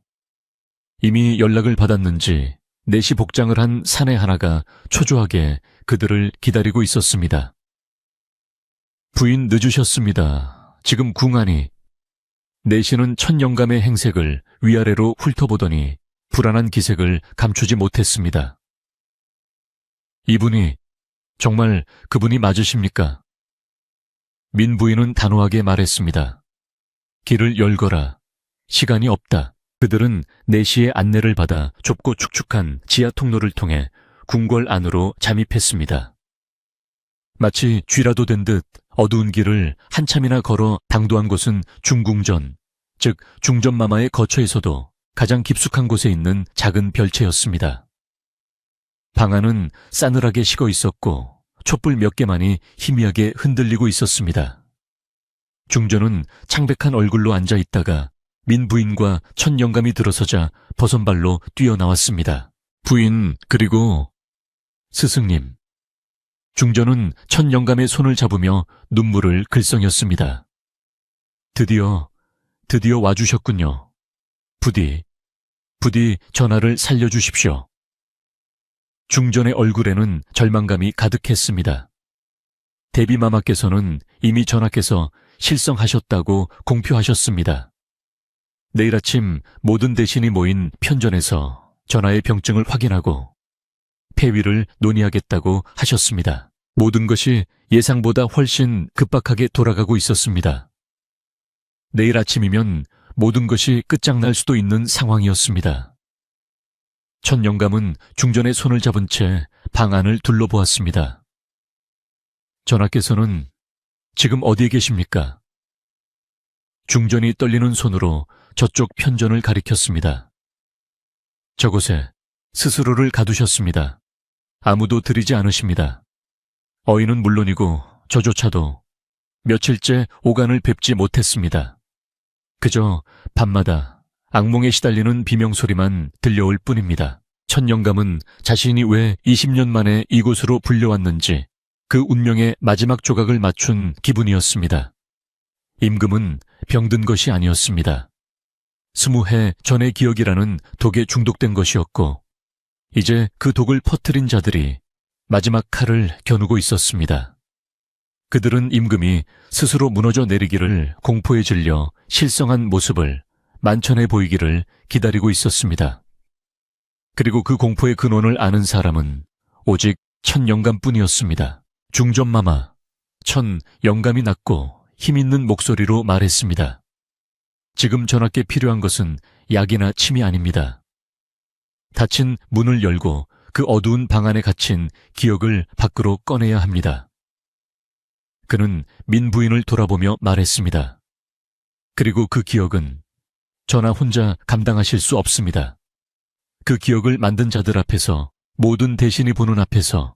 이미 연락을 받았는지 내시 복장을 한 사내 하나가 초조하게 그들을 기다리고 있었습니다. 부인 늦으셨습니다. 지금 궁안이. 내시는 첫 영감의 행색을 위아래로 훑어보더니 불안한 기색을 감추지 못했습니다. 이분이 정말 그분이 맞으십니까? 민 부인은 단호하게 말했습니다. 길을 열거라. 시간이 없다. 그들은 내시의 안내를 받아 좁고 축축한 지하 통로를 통해 궁궐 안으로 잠입했습니다. 마치 쥐라도 된 듯 어두운 길을 한참이나 걸어 당도한 곳은 중궁전, 즉 중전마마의 거처에서도 가장 깊숙한 곳에 있는 작은 별채였습니다. 방 안은 싸늘하게 식어 있었고 촛불 몇 개만이 희미하게 흔들리고 있었습니다. 중전은 창백한 얼굴로 앉아 있다가 민 부인과 첫 영감이 들어서자 버선발로 뛰어나왔습니다. 부인, 그리고 스승님. 중전은 첫 영감의 손을 잡으며 눈물을 글썽였습니다. 드디어 와주셨군요. 부디 전하를 살려주십시오. 중전의 얼굴에는 절망감이 가득했습니다. 대비마마께서는 이미 전하께서 실성하셨다고 공표하셨습니다. 내일 아침 모든 대신이 모인 편전에서 전하의 병증을 확인하고 폐위를 논의하겠다고 하셨습니다. 모든 것이 예상보다 훨씬 급박하게 돌아가고 있었습니다. 내일 아침이면 모든 것이 끝장날 수도 있는 상황이었습니다. 첫 영감은 중전의 손을 잡은 채 방 안을 둘러보았습니다. 전하께서는 지금 어디에 계십니까? 중전이 떨리는 손으로 저쪽 편전을 가리켰습니다. 저곳에 스스로를 가두셨습니다. 아무도 들이지 않으십니다. 어인은 물론이고 저조차도 며칠째 오간을 뵙지 못했습니다. 그저 밤마다 악몽에 시달리는 비명소리만 들려올 뿐입니다. 첫 영감은 자신이 왜 20년 만에 이곳으로 불려왔는지 그 운명의 마지막 조각을 맞춘 기분이었습니다. 임금은 병든 것이 아니었습니다. 20해 전의 기억이라는 독에 중독된 것이었고 이제 그 독을 퍼뜨린 자들이 마지막 칼을 겨누고 있었습니다. 그들은 임금이 스스로 무너져 내리기를 공포에 질려 실성한 모습을 만천해 보이기를 기다리고 있었습니다. 그리고 그 공포의 근원을 아는 사람은 오직 첫 영감뿐이었습니다. 중전마마, 첫 영감이 낮고 힘있는 목소리로 말했습니다. 지금 전하께 필요한 것은 약이나 침이 아닙니다. 닫힌 문을 열고 그 어두운 방 안에 갇힌 기억을 밖으로 꺼내야 합니다. 그는 민 부인을 돌아보며 말했습니다. 그리고 그 기억은 전하 혼자 감당하실 수 없습니다. 그 기억을 만든 자들 앞에서, 모든 대신이 보는 앞에서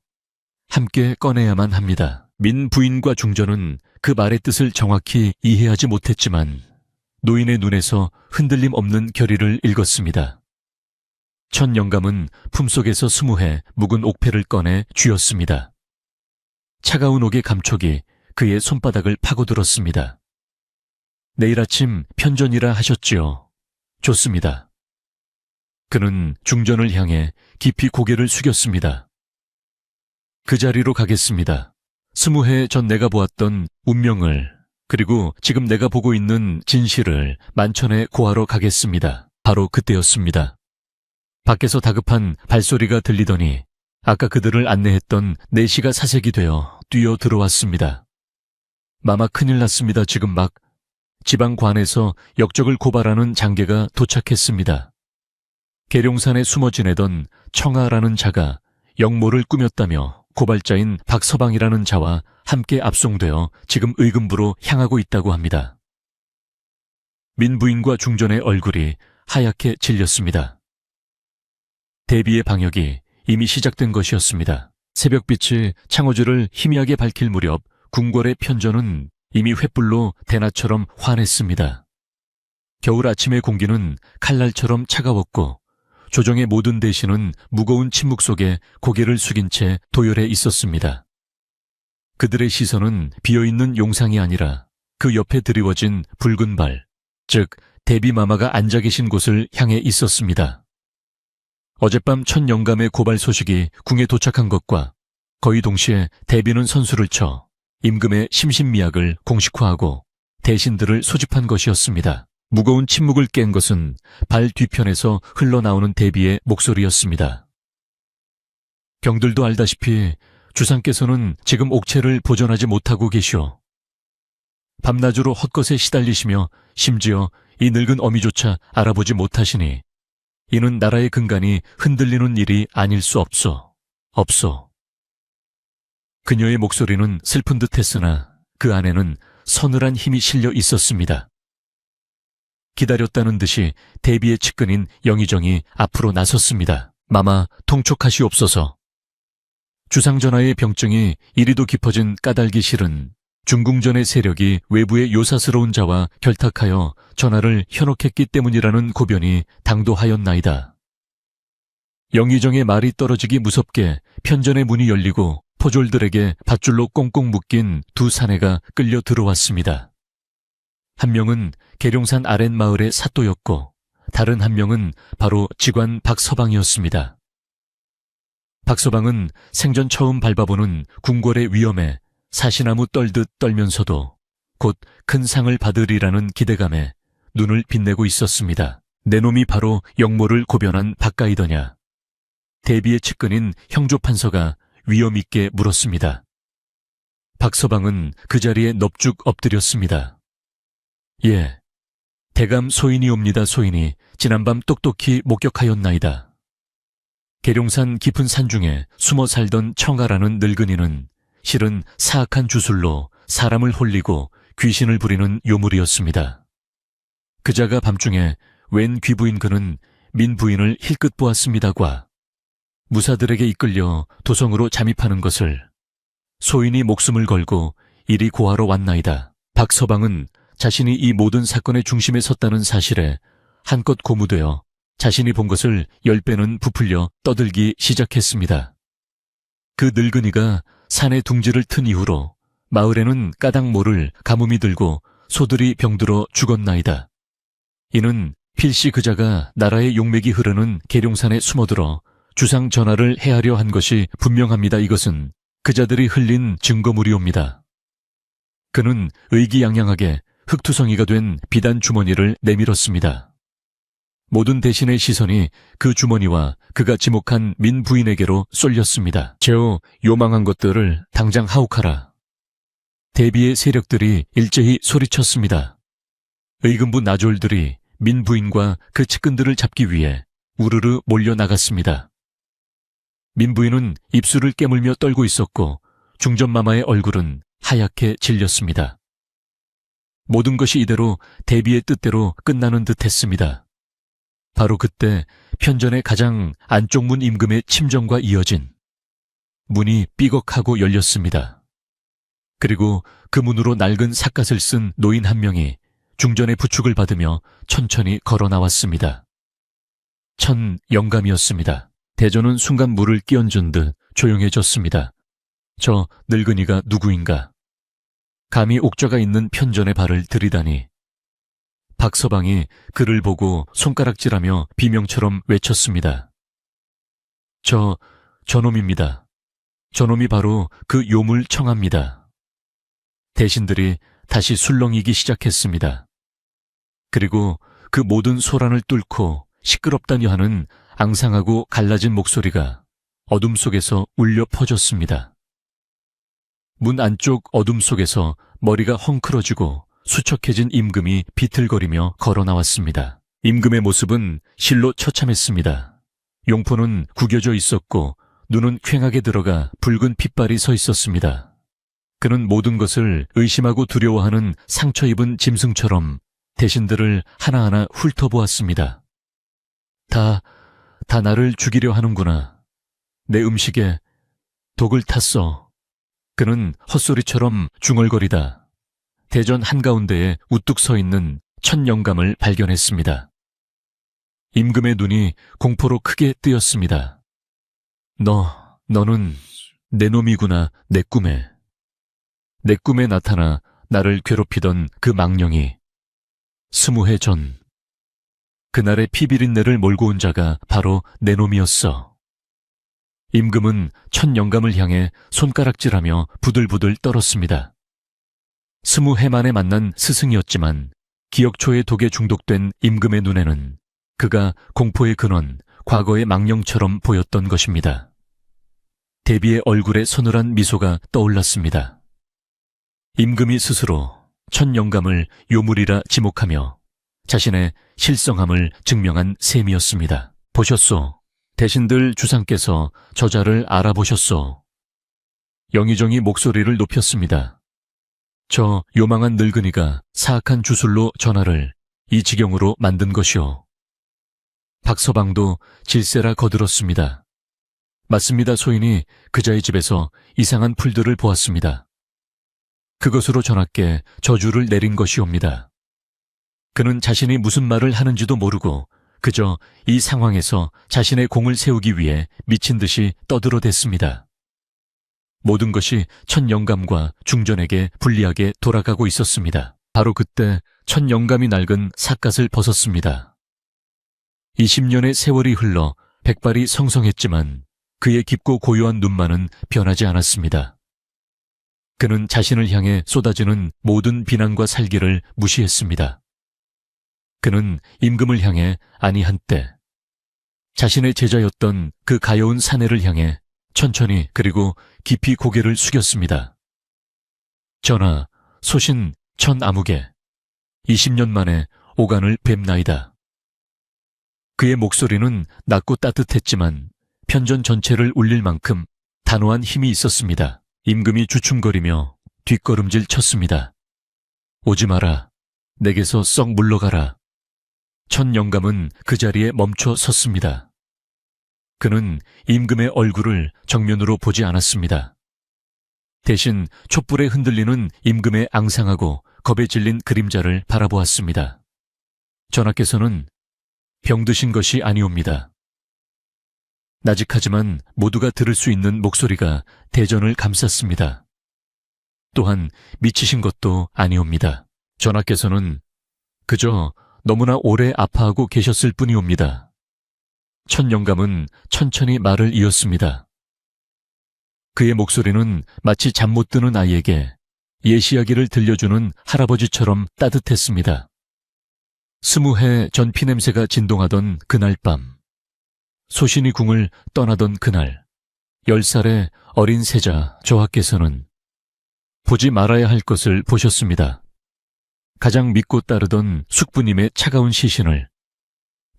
함께 꺼내야만 합니다. 민 부인과 중전은 그 말의 뜻을 정확히 이해하지 못했지만 노인의 눈에서 흔들림 없는 결의를 읽었습니다. 첫 영감은 품속에서 20해 묵은 옥패를 꺼내 쥐었습니다. 차가운 옥의 감촉이 그의 손바닥을 파고들었습니다. 내일 아침 편전이라 하셨지요. 좋습니다. 그는 중전을 향해 깊이 고개를 숙였습니다. 그 자리로 가겠습니다. 20해 전 내가 보았던 운명을, 그리고 지금 내가 보고 있는 진실을 만천에 고하러 가겠습니다. 바로 그때였습니다. 밖에서 다급한 발소리가 들리더니 아까 그들을 안내했던 내시가 사색이 되어 뛰어 들어왔습니다. 마마 큰일 났습니다. 지금 막 지방관에서 역적을 고발하는 장계가 도착했습니다. 계룡산에 숨어 지내던 청아라는 자가 역모를 꾸몄다며 고발자인 박서방이라는 자와 함께 압송되어 지금 의금부로 향하고 있다고 합니다. 민부인과 중전의 얼굴이 하얗게 질렸습니다. 대비의 방역이 이미 시작된 것이었습니다. 새벽빛이 창호주를 희미하게 밝힐 무렵 궁궐의 편전은 이미 횃불로 대낮처럼 환했습니다. 겨울 아침의 공기는 칼날처럼 차가웠고 조정의 모든 대신은 무거운 침묵 속에 고개를 숙인 채 도열해 있었습니다. 그들의 시선은 비어있는 용상이 아니라 그 옆에 드리워진 붉은 발, 즉 대비마마가 앉아 계신 곳을 향해 있었습니다. 어젯밤 첫 영감의 고발 소식이 궁에 도착한 것과 거의 동시에 대비는 선수를 쳐 임금의 심신미약을 공식화하고 대신들을 소집한 것이었습니다. 무거운 침묵을 깬 것은 발 뒤편에서 흘러나오는 대비의 목소리였습니다. 경들도 알다시피 주상께서는 지금 옥체를 보전하지 못하고 계시오. 밤낮으로 헛것에 시달리시며 심지어 이 늙은 어미조차 알아보지 못하시니 이는 나라의 근간이 흔들리는 일이 아닐 수 없소. 그녀의 목소리는 슬픈 듯했으나 그 안에는 서늘한 힘이 실려 있었습니다. 기다렸다는 듯이 대비의 측근인 영의정이 앞으로 나섰습니다. 마마, 통촉하시옵소서. 주상전하의 병증이 이리도 깊어진 까닭이 실은 중궁전의 세력이 외부의 요사스러운 자와 결탁하여 전하를 현혹했기 때문이라는 고변이 당도하였나이다. 영의정의 말이 떨어지기 무섭게 편전의 문이 열리고 포졸들에게 밧줄로 꽁꽁 묶인 두 사내가 끌려 들어왔습니다. 한 명은 계룡산 아랫마을의 사또였고 다른 한 명은 바로 직관 박서방이었습니다. 박서방은 생전 처음 밟아보는 궁궐의 위험에 사시나무 떨듯 떨면서도 곧 큰 상을 받으리라는 기대감에 눈을 빛내고 있었습니다. 내 놈이 바로 영모를 고변한 박가이더냐. 대비의 측근인 형조판서가 위엄있게 물었습니다. 박서방은 그 자리에 넙죽 엎드렸습니다. 예, 대감 소인이옵니다. 소인이 지난밤 똑똑히 목격하였나이다. 계룡산 깊은 산중에 숨어 살던 청아라는 늙은이는 실은 사악한 주술로 사람을 홀리고 귀신을 부리는 요물이었습니다. 그자가 밤중에 웬 귀부인 그는 민부인을 힐끗 보았습니다과 무사들에게 이끌려 도성으로 잠입하는 것을 소인이 목숨을 걸고 이리 고하러 왔나이다. 박서방은 자신이 이 모든 사건의 중심에 섰다는 사실에 한껏 고무되어 자신이 본 것을 10배는 부풀려 떠들기 시작했습니다. 그 늙은이가 산의 둥지를 튼 이후로 마을에는 까닭 모를 가뭄이 들고 소들이 병들어 죽었나이다. 이는 필시 그자가 나라의 용맥이 흐르는 계룡산에 숨어들어 주상 전하를 해하려 한 것이 분명합니다. 이것은 그자들이 흘린 증거물이옵니다. 그는 의기양양하게 흙투성이가 된 비단 주머니를 내밀었습니다. 모든 대신의 시선이 그 주머니와 그가 지목한 민 부인에게로 쏠렸습니다. 제오, 요망한 것들을 당장 하옥하라. 대비의 세력들이 일제히 소리쳤습니다. 의금부 나졸들이 민 부인과 그 측근들을 잡기 위해 우르르 몰려나갔습니다. 민 부인은 입술을 깨물며 떨고 있었고 중전마마의 얼굴은 하얗게 질렸습니다. 모든 것이 이대로 대비의 뜻대로 끝나는 듯했습니다. 바로 그때 편전의 가장 안쪽 문 임금의 침정과 이어진 문이 삐걱하고 열렸습니다. 그리고 그 문으로 낡은 삿갓을 쓴 노인 한 명이 중전의 부축을 받으며 천천히 걸어 나왔습니다. 천 영감이었습니다. 대전은 순간 물을 끼얹은 듯 조용해졌습니다. 저 늙은이가 누구인가? 감히 옥좌가 있는 편전의 발을 들이다니. 박서방이 그를 보고 손가락질하며 비명처럼 외쳤습니다. 저놈입니다. 저놈이 바로 그 요물 청아입니다. 대신들이 다시 술렁이기 시작했습니다. 그리고 그 모든 소란을 뚫고 시끄럽다니 하는 앙상하고 갈라진 목소리가 어둠 속에서 울려 퍼졌습니다. 문 안쪽 어둠 속에서 머리가 헝클어지고 수척해진 임금이 비틀거리며 걸어 나왔습니다. 임금의 모습은 실로 처참했습니다. 용포는 구겨져 있었고 눈은 퀭하게 들어가 붉은 핏발이 서 있었습니다. 그는 모든 것을 의심하고 두려워하는 상처 입은 짐승처럼 대신들을 하나하나 훑어보았습니다. 다 나를 죽이려 하는구나. 내 음식에 독을 탔어. 그는 헛소리처럼 중얼거리다 대전 한가운데에 우뚝 서 있는 천 영감을 발견했습니다. 임금의 눈이 공포로 크게 뜨였습니다. 너는 내 놈이구나, 내 꿈에. 내 꿈에 나타나 나를 괴롭히던 그 망령이 20해 전, 그날의 피비린내를 몰고 온 자가 바로 내 놈이었어. 임금은 첫 영감을 향해 손가락질하며 부들부들 떨었습니다. 20해 만에 만난 스승이었지만 기억초의 독에 중독된 임금의 눈에는 그가 공포의 근원, 과거의 망령처럼 보였던 것입니다. 대비의 얼굴에 서늘한 미소가 떠올랐습니다. 임금이 스스로 첫 영감을 요물이라 지목하며 자신의 실성함을 증명한 셈이었습니다. 보셨소. 대신들 주상께서 저자를 알아보셨소. 영의정이 목소리를 높였습니다. 저 요망한 늙은이가 사악한 주술로 전하를 이 지경으로 만든 것이오. 박서방도 질세라 거들었습니다. 맞습니다. 소인이 그자의 집에서 이상한 풀들을 보았습니다. 그것으로 전하께 저주를 내린 것이옵니다. 그는 자신이 무슨 말을 하는지도 모르고 그저 이 상황에서 자신의 공을 세우기 위해 미친 듯이 떠들어댔습니다. 모든 것이 첫 영감과 중전에게 불리하게 돌아가고 있었습니다. 바로 그때 첫 영감이 낡은 삿갓을 벗었습니다. 20년의 세월이 흘러 백발이 성성했지만 그의 깊고 고요한 눈만은 변하지 않았습니다. 그는 자신을 향해 쏟아지는 모든 비난과 살기를 무시했습니다. 그는 임금을 향해 아니 한때 자신의 제자였던 그 가여운 사내를 향해 천천히 그리고 깊이 고개를 숙였습니다. 전하, 소신 천아무개 20년 만에 오간을 뵙나이다. 그의 목소리는 낮고 따뜻했지만 편전 전체를 울릴 만큼 단호한 힘이 있었습니다. 임금이 주춤거리며 뒷걸음질 쳤습니다. 오지 마라. 내게서 썩 물러가라. 첫 영감은 그 자리에 멈춰 섰습니다. 그는 임금의 얼굴을 정면으로 보지 않았습니다. 대신 촛불에 흔들리는 임금의 앙상하고 겁에 질린 그림자를 바라보았습니다. 전하께서는 병드신 것이 아니옵니다. 나직하지만 모두가 들을 수 있는 목소리가 대전을 감쌌습니다. 또한 미치신 것도 아니옵니다. 전하께서는 그저 너무나 오래 아파하고 계셨을 뿐이옵니다. 첫 영감은 천천히 말을 이었습니다. 그의 목소리는 마치 잠 못 드는 아이에게 예시이야기를 들려주는 할아버지처럼 따뜻했습니다. 20해 전 피냄새가 진동하던 그날 밤, 소신이 궁을 떠나던 그날, 10살의 어린 세자 저하께서는 보지 말아야 할 것을 보셨습니다. 가장 믿고 따르던 숙부님의 차가운 시신을,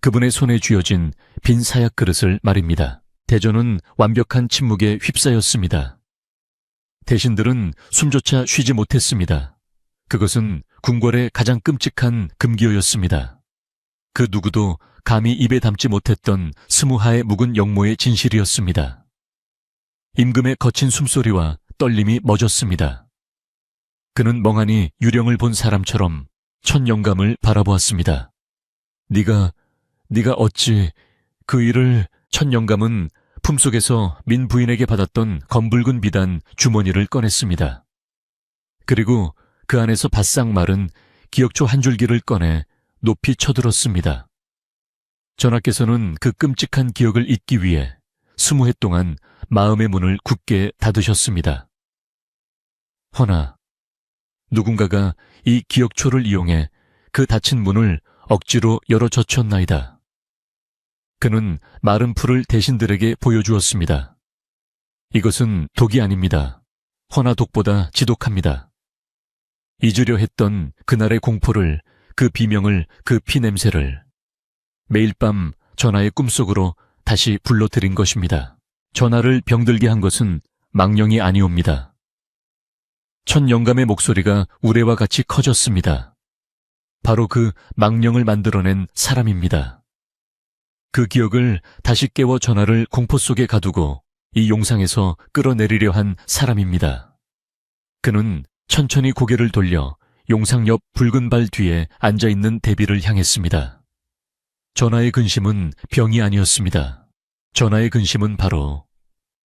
그분의 손에 쥐어진 빈 사약 그릇을 말입니다. 대전은 완벽한 침묵에 휩싸였습니다. 대신들은 숨조차 쉬지 못했습니다. 그것은 궁궐의 가장 끔찍한 금기어였습니다. 그 누구도 감히 입에 담지 못했던 20하의 묵은 영모의 진실이었습니다. 임금의 거친 숨소리와 떨림이 멎었습니다. 그는 멍하니 유령을 본 사람처럼 첫 영감을 바라보았습니다. 네가 어찌 그 일을... 첫 영감은 품속에서 민 부인에게 받았던 검붉은 비단 주머니를 꺼냈습니다. 그리고 그 안에서 바싹 마른 기억초 한 줄기를 꺼내 높이 쳐들었습니다. 전하께서는 그 끔찍한 기억을 잊기 위해 20해 동안 마음의 문을 굳게 닫으셨습니다. 허나 누군가가 이 기억초를 이용해 그 닫힌 문을 억지로 열어 젖혔나이다. 그는 마른 풀을 대신들에게 보여주었습니다. 이것은 독이 아닙니다. 허나 독보다 지독합니다. 잊으려 했던 그날의 공포를, 그 비명을, 그 피냄새를 매일 밤 전하의 꿈속으로 다시 불러들인 것입니다. 전하를 병들게 한 것은 망령이 아니옵니다. 첫 영감의 목소리가 우레와 같이 커졌습니다. 바로 그 망령을 만들어낸 사람입니다. 그 기억을 다시 깨워 전하를 공포 속에 가두고 이 용상에서 끌어내리려 한 사람입니다. 그는 천천히 고개를 돌려 용상 옆 붉은 발 뒤에 앉아있는 대비를 향했습니다. 전하의 근심은 병이 아니었습니다. 전하의 근심은 바로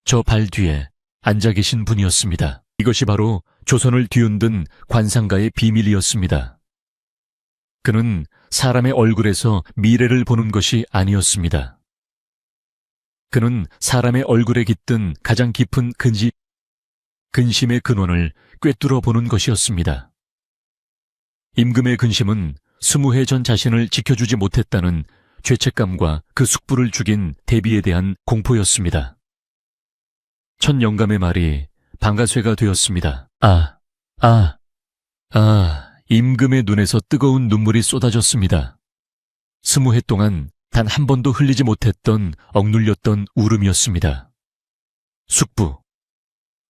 저 발 뒤에 앉아 계신 분이었습니다. 이것이 바로 조선을 뒤흔든 관상가의 비밀이었습니다. 그는 사람의 얼굴에서 미래를 보는 것이 아니었습니다. 그는 사람의 얼굴에 깃든 가장 깊은 근심의 근원을 꿰뚫어 보는 것이었습니다. 임금의 근심은 20해 전 자신을 지켜주지 못했다는 죄책감과 그 숙부를 죽인 대비에 대한 공포였습니다. 첫 영감의 말이 방아쇠가 되었습니다. 임금의 눈에서 뜨거운 눈물이 쏟아졌습니다. 20해 동안 단 한 번도 흘리지 못했던 억눌렸던 울음이었습니다. 숙부.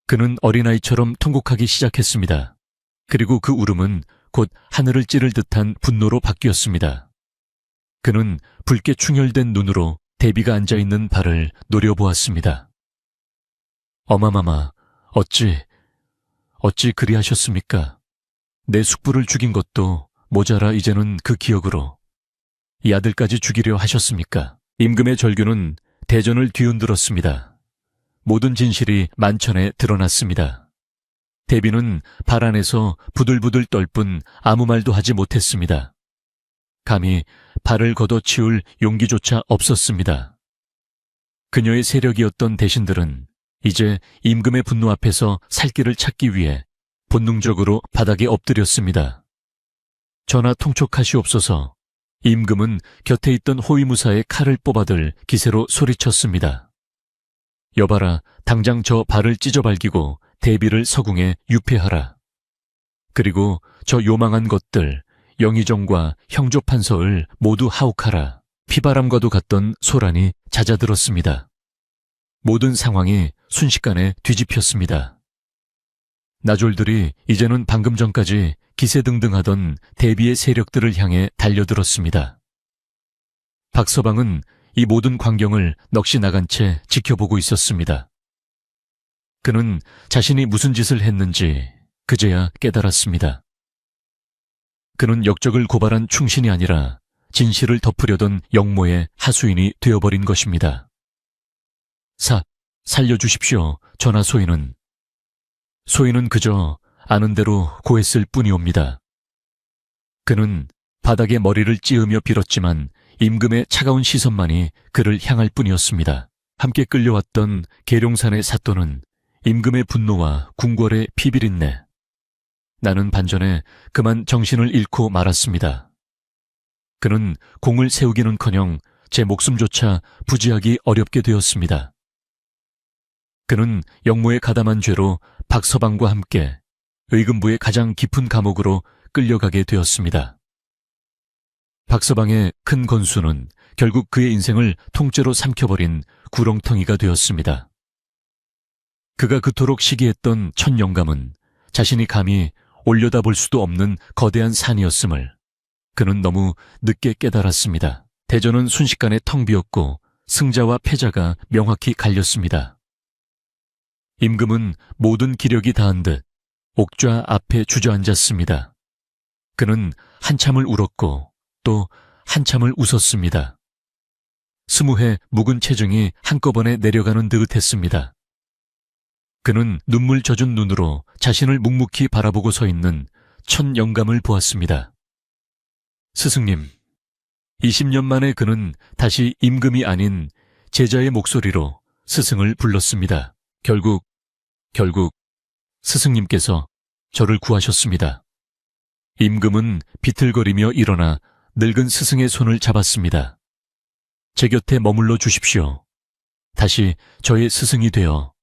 그는 어린아이처럼 통곡하기 시작했습니다. 그리고 그 울음은 곧 하늘을 찌를 듯한 분노로 바뀌었습니다. 그는 붉게 충혈된 눈으로 대비가 앉아있는 발을 노려보았습니다. 어마마마, 어찌 그리하셨습니까? 내 숙부를 죽인 것도 모자라 이제는 그 기억으로 이 아들까지 죽이려 하셨습니까? 임금의 절규는 대전을 뒤흔들었습니다. 모든 진실이 만천에 드러났습니다. 대비는 발 안에서 부들부들 떨 뿐 아무 말도 하지 못했습니다. 감히 발을 걷어치울 용기조차 없었습니다. 그녀의 세력이었던 대신들은 이제 임금의 분노 앞에서 살 길을 찾기 위해 본능적으로 바닥에 엎드렸습니다. 전하 통촉하시옵소서. 임금은 곁에 있던 호위무사의 칼을 뽑아들 기세로 소리쳤습니다. 여봐라, 당장 저 발을 찢어발기고 대비를 서궁에 유폐하라. 그리고 저 요망한 것들 영의정과 형조판서를 모두 하옥하라. 피바람과도 같던 소란이 잦아들었습니다. 모든 상황이 순식간에 뒤집혔습니다. 나졸들이 이제는 방금 전까지 기세등등하던 대비의 세력들을 향해 달려들었습니다. 박서방은 이 모든 광경을 넋이 나간 채 지켜보고 있었습니다. 그는 자신이 무슨 짓을 했는지 그제야 깨달았습니다. 그는 역적을 고발한 충신이 아니라 진실을 덮으려던 영모의 하수인이 되어버린 것입니다. 살려주십시오, 전하. 소인은 그저 아는 대로 고했을 뿐이옵니다. 그는 바닥에 머리를 찌으며 빌었지만 임금의 차가운 시선만이 그를 향할 뿐이었습니다. 함께 끌려왔던 계룡산의 사또는 임금의 분노와 궁궐의 피비린내. 나는 반전에 그만 정신을 잃고 말았습니다. 그는 공을 세우기는커녕 제 목숨조차 부지하기 어렵게 되었습니다. 그는 영모의 가담한 죄로 박서방과 함께 의금부의 가장 깊은 감옥으로 끌려가게 되었습니다. 박서방의 큰 건수는 결국 그의 인생을 통째로 삼켜버린 구렁텅이가 되었습니다. 그가 그토록 시기했던 첫 영감은 자신이 감히 올려다볼 수도 없는 거대한 산이었음을 그는 너무 늦게 깨달았습니다. 대전은 순식간에 텅 비었고 승자와 패자가 명확히 갈렸습니다. 임금은 모든 기력이 다한 듯 옥좌 앞에 주저앉았습니다. 그는 한참을 울었고 또 한참을 웃었습니다. 20해 묵은 체중이 한꺼번에 내려가는 듯 했습니다. 그는 눈물 젖은 눈으로 자신을 묵묵히 바라보고 서 있는 첫 영감을 보았습니다. 스승님, 20년 만에 그는 다시 임금이 아닌 제자의 목소리로 스승을 불렀습니다. 결국 스승님께서 저를 구하셨습니다. 임금은 비틀거리며 일어나 늙은 스승의 손을 잡았습니다. 제 곁에 머물러 주십시오. 다시 저의 스승이 되어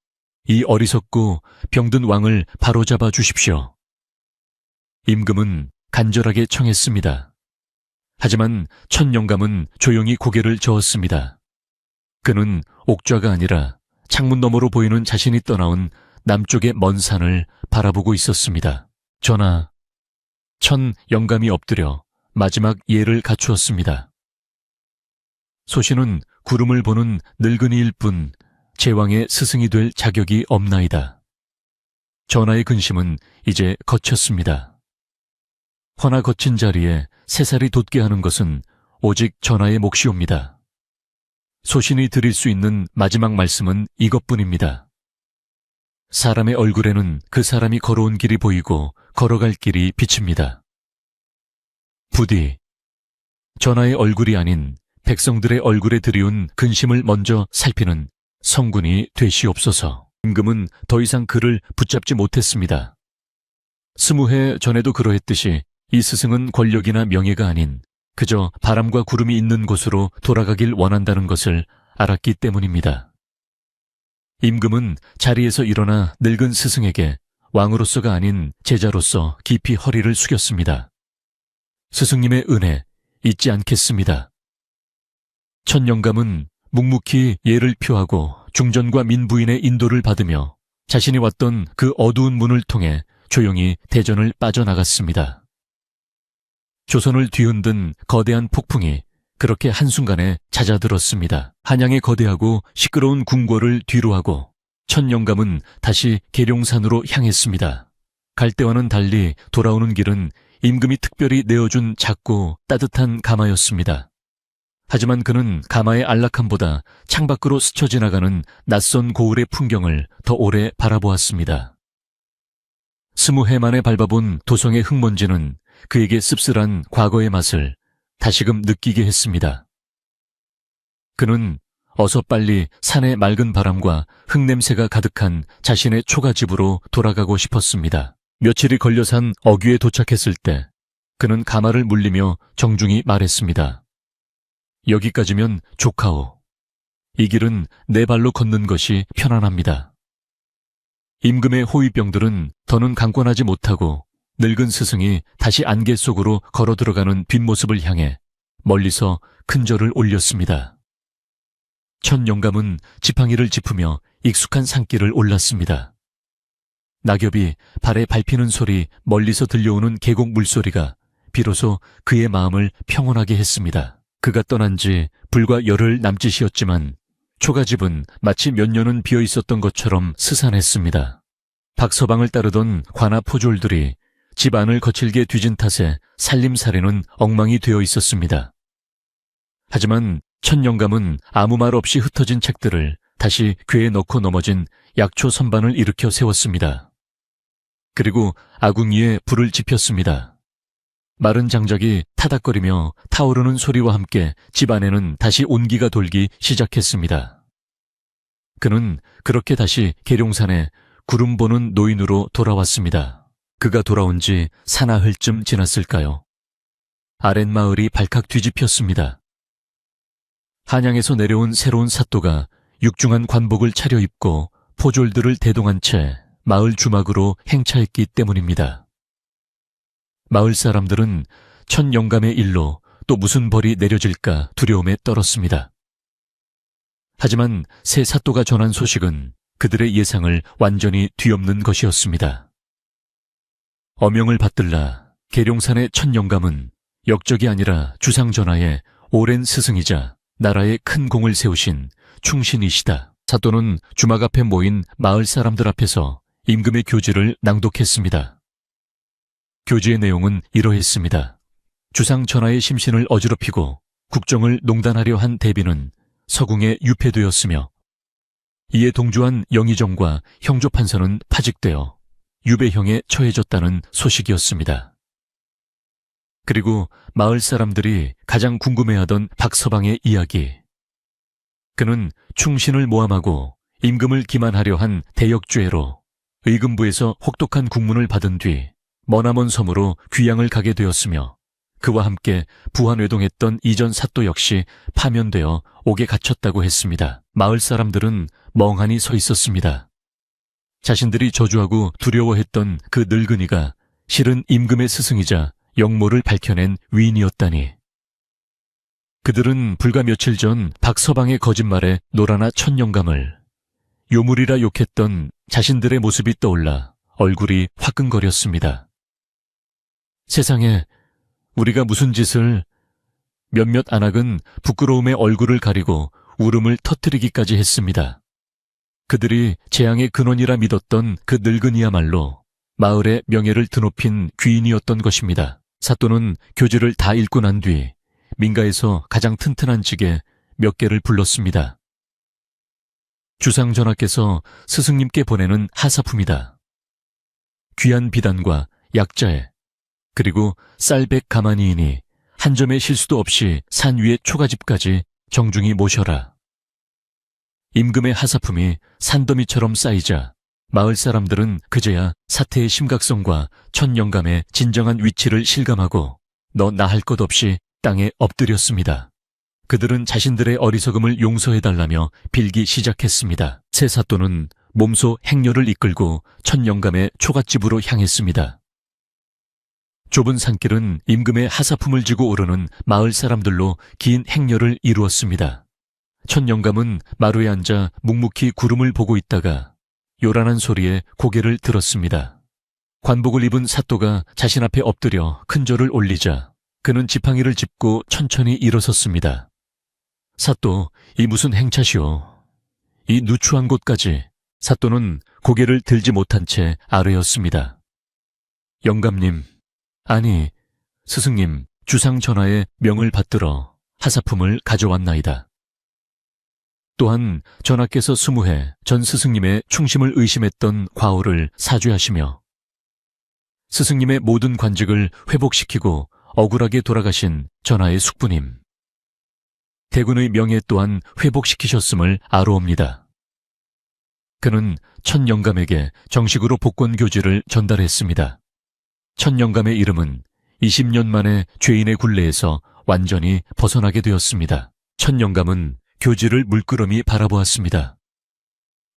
이 어리석고 병든 왕을 바로잡아 주십시오. 임금은 간절하게 청했습니다. 하지만 첫 영감은 조용히 고개를 저었습니다. 그는 옥좌가 아니라 창문 너머로 보이는 자신이 떠나온 남쪽의 먼 산을 바라보고 있었습니다. 전하, 첫 영감이 엎드려 마지막 예를 갖추었습니다. 소신은 구름을 보는 늙은이일 뿐 제왕의 스승이 될 자격이 없나이다. 전하의 근심은 이제 거쳤습니다. 허나 거친 자리에 새살이 돋게 하는 것은 오직 전하의 몫이옵니다. 소신이 드릴 수 있는 마지막 말씀은 이것뿐입니다. 사람의 얼굴에는 그 사람이 걸어온 길이 보이고 걸어갈 길이 비칩니다. 부디 전하의 얼굴이 아닌 백성들의 얼굴에 들이운 근심을 먼저 살피는 성군이 되시옵소서. 임금은 더 이상 그를 붙잡지 못했습니다. 20해 전에도 그러했듯이 이 스승은 권력이나 명예가 아닌 그저 바람과 구름이 있는 곳으로 돌아가길 원한다는 것을 알았기 때문입니다. 임금은 자리에서 일어나 늙은 스승에게 왕으로서가 아닌 제자로서 깊이 허리를 숙였습니다. 스승님의 은혜 잊지 않겠습니다. 천영감은 묵묵히 예를 표하고 중전과 민부인의 인도를 받으며 자신이 왔던 그 어두운 문을 통해 조용히 대전을 빠져나갔습니다. 조선을 뒤흔든 거대한 폭풍이 그렇게 한순간에 잦아들었습니다. 한양의 거대하고 시끄러운 궁궐을 뒤로하고 천영감은 다시 계룡산으로 향했습니다. 갈 때와는 달리 돌아오는 길은 임금이 특별히 내어준 작고 따뜻한 가마였습니다. 하지만 그는 가마의 안락함보다 창밖으로 스쳐 지나가는 낯선 고을의 풍경을 더 오래 바라보았습니다. 20해 만에 밟아본 도성의 흙먼지는 그에게 씁쓸한 과거의 맛을 다시금 느끼게 했습니다. 그는 어서 빨리 산의 맑은 바람과 흙냄새가 가득한 자신의 초가집으로 돌아가고 싶었습니다. 며칠이 걸려 산 어귀에 도착했을 때 그는 가마를 물리며 정중히 말했습니다. 여기까지면 좋카오. 이 길은 내 발로 걷는 것이 편안합니다. 임금의 호위병들은 더는 강권하지 못하고 늙은 스승이 다시 안개 속으로 걸어 들어가는 뒷모습을 향해 멀리서 큰 절을 올렸습니다. 천영감은 지팡이를 짚으며 익숙한 산길을 올랐습니다. 낙엽이 발에 밟히는 소리, 멀리서 들려오는 계곡 물소리가 비로소 그의 마음을 평온하게 했습니다. 그가 떠난 지 불과 열흘 남짓이었지만 초가집은 마치 몇 년은 비어 있었던 것처럼 스산했습니다. 박서방을 따르던 관아 포졸들이 집 안을 거칠게 뒤진 탓에 살림살이는 엉망이 되어 있었습니다. 하지만 천영감은 아무 말 없이 흩어진 책들을 다시 궤에 넣고 넘어진 약초 선반을 일으켜 세웠습니다. 그리고 아궁 이에 불을 지폈습니다. 마른 장작이 타닥거리며 타오르는 소리와 함께 집 안에는 다시 온기가 돌기 시작했습니다. 그는 그렇게 다시 계룡산에 구름 보는 노인으로 돌아왔습니다. 그가 돌아온 지 사나흘쯤 지났을까요? 아랫마을이 발칵 뒤집혔습니다. 한양에서 내려온 새로운 사또가 육중한 관복을 차려입고 포졸들을 대동한 채 마을 주막으로 행차했기 때문입니다. 마을 사람들은 천영감의 일로 또 무슨 벌이 내려질까 두려움에 떨었습니다. 하지만 새 사또가 전한 소식은 그들의 예상을 완전히 뒤엎는 것이었습니다. 어명을 받들라 계룡산의 천영감은 역적이 아니라 주상전하의 오랜 스승이자 나라에 큰 공을 세우신 충신이시다. 사또는 주막 앞에 모인 마을 사람들 앞에서 임금의 교지를 낭독했습니다. 교지의 내용은 이러했습니다. 주상전하의 심신을 어지럽히고 국정을 농단하려 한 대비는 서궁에 유폐되었으며 이에 동조한 영의정과 형조판서는 파직되어 유배형에 처해졌다는 소식이었습니다. 그리고 마을 사람들이 가장 궁금해하던 박서방의 이야기. 그는 충신을 모함하고 임금을 기만하려 한 대역죄로 의금부에서 혹독한 국문을 받은 뒤 머나먼 섬으로 귀양을 가게 되었으며 그와 함께 부안회동했던 이전 사또 역시 파면되어 옥에 갇혔다고 했습니다. 마을 사람들은 멍하니 서 있었습니다. 자신들이 저주하고 두려워했던 그 늙은이가 실은 임금의 스승이자 역모를 밝혀낸 위인이었다니. 그들은 불과 며칠 전 박서방의 거짓말에 노라나 천영감을 요물이라 욕했던 자신들의 모습이 떠올라 얼굴이 화끈거렸습니다. 세상에 우리가 무슨 짓을. 몇몇 안악은 부끄러움에 얼굴을 가리고 울음을 터뜨리기까지 했습니다. 그들이 재앙의 근원이라 믿었던 그 늙은이야말로 마을의 명예를 드높인 귀인이었던 것입니다. 사또는 교지를 다 읽고 난 뒤 민가에서 가장 튼튼한 찌개 몇 개를 불렀습니다. 주상전하께서 스승님께 보내는 하사품이다. 귀한 비단과 약자에 그리고 쌀백 가마니이니 한 점의 실수도 없이 산 위의 초가집까지 정중히 모셔라. 임금의 하사품이 산더미처럼 쌓이자 마을 사람들은 그제야 사태의 심각성과 천영감의 진정한 위치를 실감하고 너 나 할 것 없이 땅에 엎드렸습니다. 그들은 자신들의 어리석음을 용서해달라며 빌기 시작했습니다. 새 사또는 몸소 행렬을 이끌고 천영감의 초갓집으로 향했습니다. 좁은 산길은 임금의 하사품을 지고 오르는 마을 사람들로 긴 행렬을 이루었습니다. 천영감은 마루에 앉아 묵묵히 구름을 보고 있다가 요란한 소리에 고개를 들었습니다. 관복을 입은 사또가 자신 앞에 엎드려 큰 절을 올리자 그는 지팡이를 짚고 천천히 일어섰습니다. 사또, 이 무슨 행차시오. 이 누추한 곳까지. 사또는 고개를 들지 못한 채 아뢰었습니다. 영감님, 아니 스승님, 주상 전하의 명을 받들어 하사품을 가져왔나이다. 또한 전하께서 20해 전 스승님의 충심을 의심했던 과오를 사죄하시며 스승님의 모든 관직을 회복시키고 억울하게 돌아가신 전하의 숙부님, 대군의 명예 또한 회복시키셨음을 아뢰옵니다. 그는 천영감에게 정식으로 복권 교지를 전달했습니다. 천영감의 이름은 20년 만에 죄인의 굴레에서 완전히 벗어나게 되었습니다. 천영감은 교지를 물끄러미 바라보았습니다.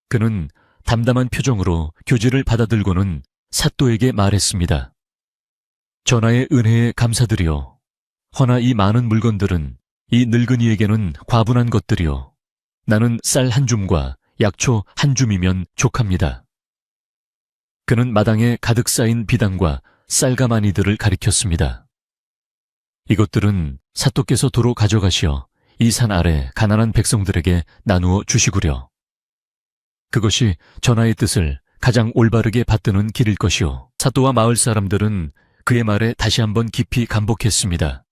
그는 담담한 표정으로 교지를 받아들고는 사또에게 말했습니다. 전하의 은혜에 감사드리오. 허나 이 많은 물건들은 이 늙은이에게는 과분한 것들이오. 나는 쌀 한 줌과 약초 한 줌이면 족합니다. 그는 마당에 가득 쌓인 비단과 쌀가마니들을 가리켰습니다. 이것들은 사또께서 도로 가져가시어 이 산 아래 가난한 백성들에게 나누어 주시구려. 그것이 전하의 뜻을 가장 올바르게 받드는 길일 것이오. 사또와 마을 사람들은 그의 말에 다시 한번 깊이 감복했습니다.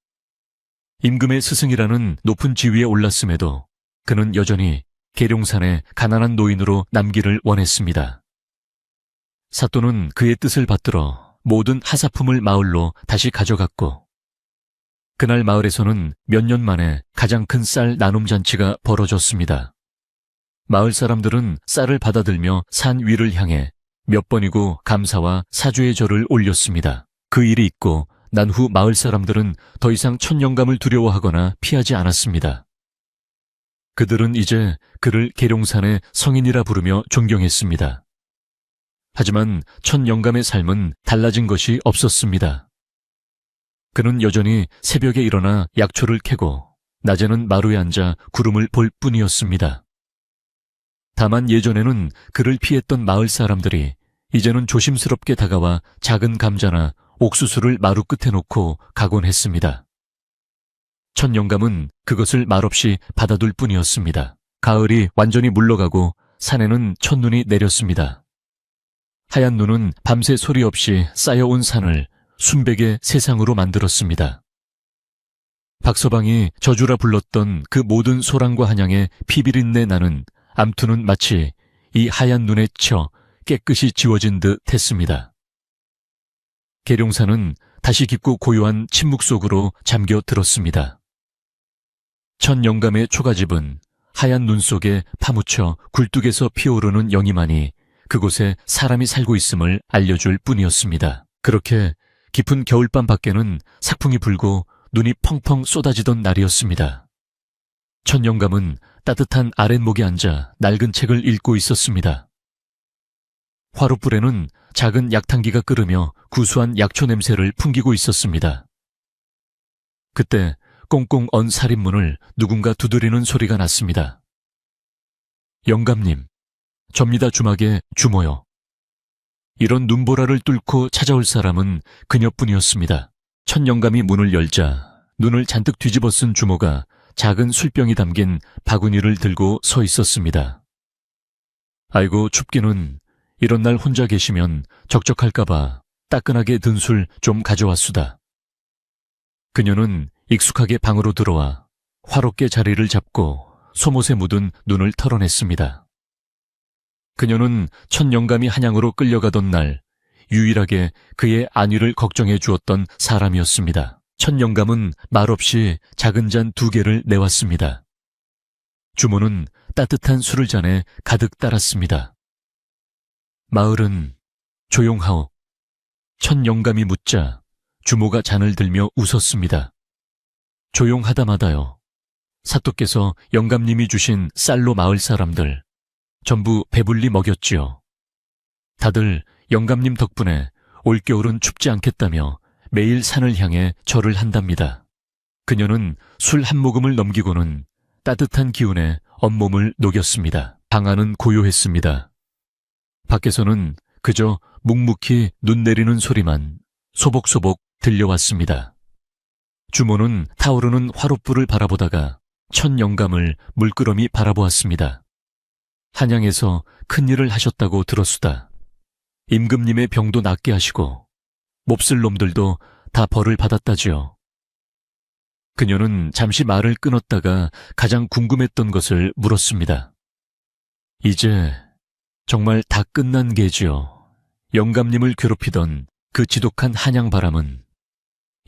임금의 스승이라는 높은 지위에 올랐음에도 그는 여전히 계룡산의 가난한 노인으로 남기를 원했습니다. 사또는 그의 뜻을 받들어 모든 하사품을 마을로 다시 가져갔고 그날 마을에서는 몇 년 만에 가장 큰 쌀 나눔 잔치가 벌어졌습니다. 마을 사람들은 쌀을 받아들며 산 위를 향해 몇 번이고 감사와 사죄의 절을 올렸습니다. 그 일이 있고 난 후 마을 사람들은 더 이상 천영감을 두려워하거나 피하지 않았습니다. 그들은 이제 그를 계룡산의 성인이라 부르며 존경했습니다. 하지만 천영감의 삶은 달라진 것이 없었습니다. 그는 여전히 새벽에 일어나 약초를 캐고 낮에는 마루에 앉아 구름을 볼 뿐이었습니다. 다만 예전에는 그를 피했던 마을 사람들이 이제는 조심스럽게 다가와 작은 감자나 옥수수를 마루 끝에 놓고 가곤 했습니다. 천영감은 그것을 말없이 받아둘 뿐이었습니다. 가을이 완전히 물러가고 산에는 첫눈이 내렸습니다. 하얀 눈은 밤새 소리 없이 쌓여온 산을 순백의 세상으로 만들었습니다. 박서방이 저주라 불렀던 그 모든 소랑과 한양의 피비린내 나는 암투는 마치 이 하얀 눈에 쳐 깨끗이 지워진 듯 했습니다. 계룡산은 다시 깊고 고요한 침묵 속으로 잠겨 들었습니다. 천영감의 초가집은 하얀 눈 속에 파묻혀 굴뚝에서 피어오르는 영이만이 그곳에 사람이 살고 있음을 알려줄 뿐이었습니다. 그렇게 깊은 겨울밤 밖에는 sak풍이 불고 눈이 펑펑 쏟아지던 날이었습니다. 천영감은 따뜻한 아랫목에 앉아 낡은 책을 읽고 있었습니다. 화롯불에는 작은 약탕기가 끓으며 구수한 약초 냄새를 풍기고 있었습니다. 그때 꽁꽁 언 살인문을 누군가 두드리는 소리가 났습니다. 영감님, 접니다 주막에 주모요. 이런 눈보라를 뚫고 찾아올 사람은 그녀뿐이었습니다. 천영감이 문을 열자 눈을 잔뜩 뒤집어 쓴 주모가 작은 술병이 담긴 바구니를 들고 서 있었습니다. 아이고 춥기는 이런 날 혼자 계시면 적적할까봐 따끈하게 든 술 좀 가져왔수다. 그녀는 익숙하게 방으로 들어와 화롭게 자리를 잡고 소못에 묻은 눈을 털어냈습니다. 그녀는 첫 영감이 한양으로 끌려가던 날 유일하게 그의 안위를 걱정해 주었던 사람이었습니다. 첫 영감은 말없이 작은 잔 2개를 내왔습니다. 주모는 따뜻한 술을 잔에 가득 따랐습니다. 마을은 조용하오. 첫 영감이 묻자 주모가 잔을 들며 웃었습니다. 조용하다마다요. 사또께서 영감님이 주신 쌀로 마을 사람들 전부 배불리 먹였지요. 다들 영감님 덕분에 올겨울은 춥지 않겠다며 매일 산을 향해 절을 한답니다. 그녀는 술 한 모금을 넘기고는 따뜻한 기운에 온몸을 녹였습니다. 방 안은 고요했습니다. 밖에서는 그저 묵묵히 눈 내리는 소리만 소복소복 들려왔습니다. 주모는 타오르는 화롯불을 바라보다가 첫 영감을 물끄러미 바라보았습니다. 한양에서 큰일을 하셨다고 들었수다. 임금님의 병도 낫게 하시고 몹쓸 놈들도 다 벌을 받았다지요. 그녀는 잠시 말을 끊었다가 가장 궁금했던 것을 물었습니다. 이제 정말 다 끝난 게지요. 영감님을 괴롭히던 그 지독한 한양 바람은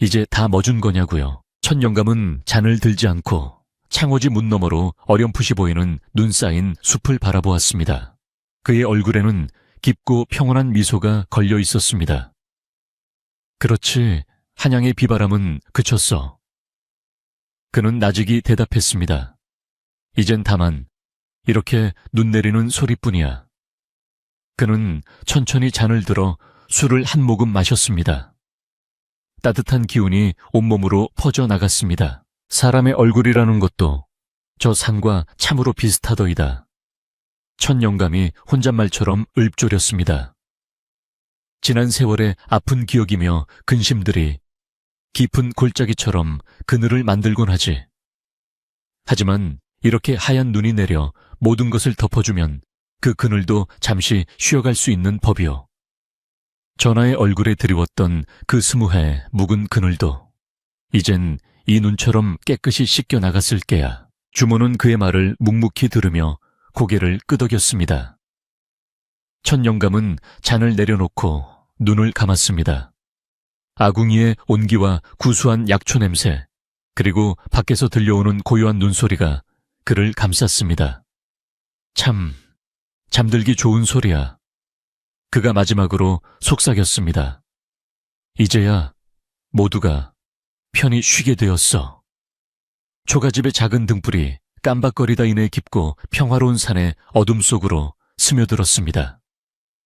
이제 다 멎은 거냐고요. 첫 영감은 잔을 들지 않고 창호지 문 너머로 어렴풋이 보이는 눈 쌓인 숲을 바라보았습니다. 그의 얼굴에는 깊고 평온한 미소가 걸려 있었습니다. 그렇지, 한양의 비바람은 그쳤어. 그는 나직이 대답했습니다. 이젠 다만 이렇게 눈 내리는 소리뿐이야. 그는 천천히 잔을 들어 술을 한 모금 마셨습니다. 따뜻한 기운이 온몸으로 퍼져나갔습니다. 사람의 얼굴이라는 것도 저 산과 참으로 비슷하더이다. 첫 영감이 혼잣말처럼 읊조렸습니다. 지난 세월의 아픈 기억이며 근심들이 깊은 골짜기처럼 그늘을 만들곤 하지. 하지만 이렇게 하얀 눈이 내려 모든 것을 덮어주면 그 그늘도 잠시 쉬어갈 수 있는 법이요. 전하의 얼굴에 드리웠던 그 20해 묵은 그늘도 이젠 이 눈처럼 깨끗이 씻겨 나갔을 게야. 주모는 그의 말을 묵묵히 들으며 고개를 끄덕였습니다. 첫 영감은 잔을 내려놓고 눈을 감았습니다. 아궁이의 온기와 구수한 약초 냄새, 그리고 밖에서 들려오는 고요한 눈소리가 그를 감쌌습니다. 참, 잠들기 좋은 소리야. 그가 마지막으로 속삭였습니다. 이제야 모두가 편히 쉬게 되었어. 초가집의 작은 등불이 깜박거리다 인해 깊고 평화로운 산의 어둠 속으로 스며들었습니다.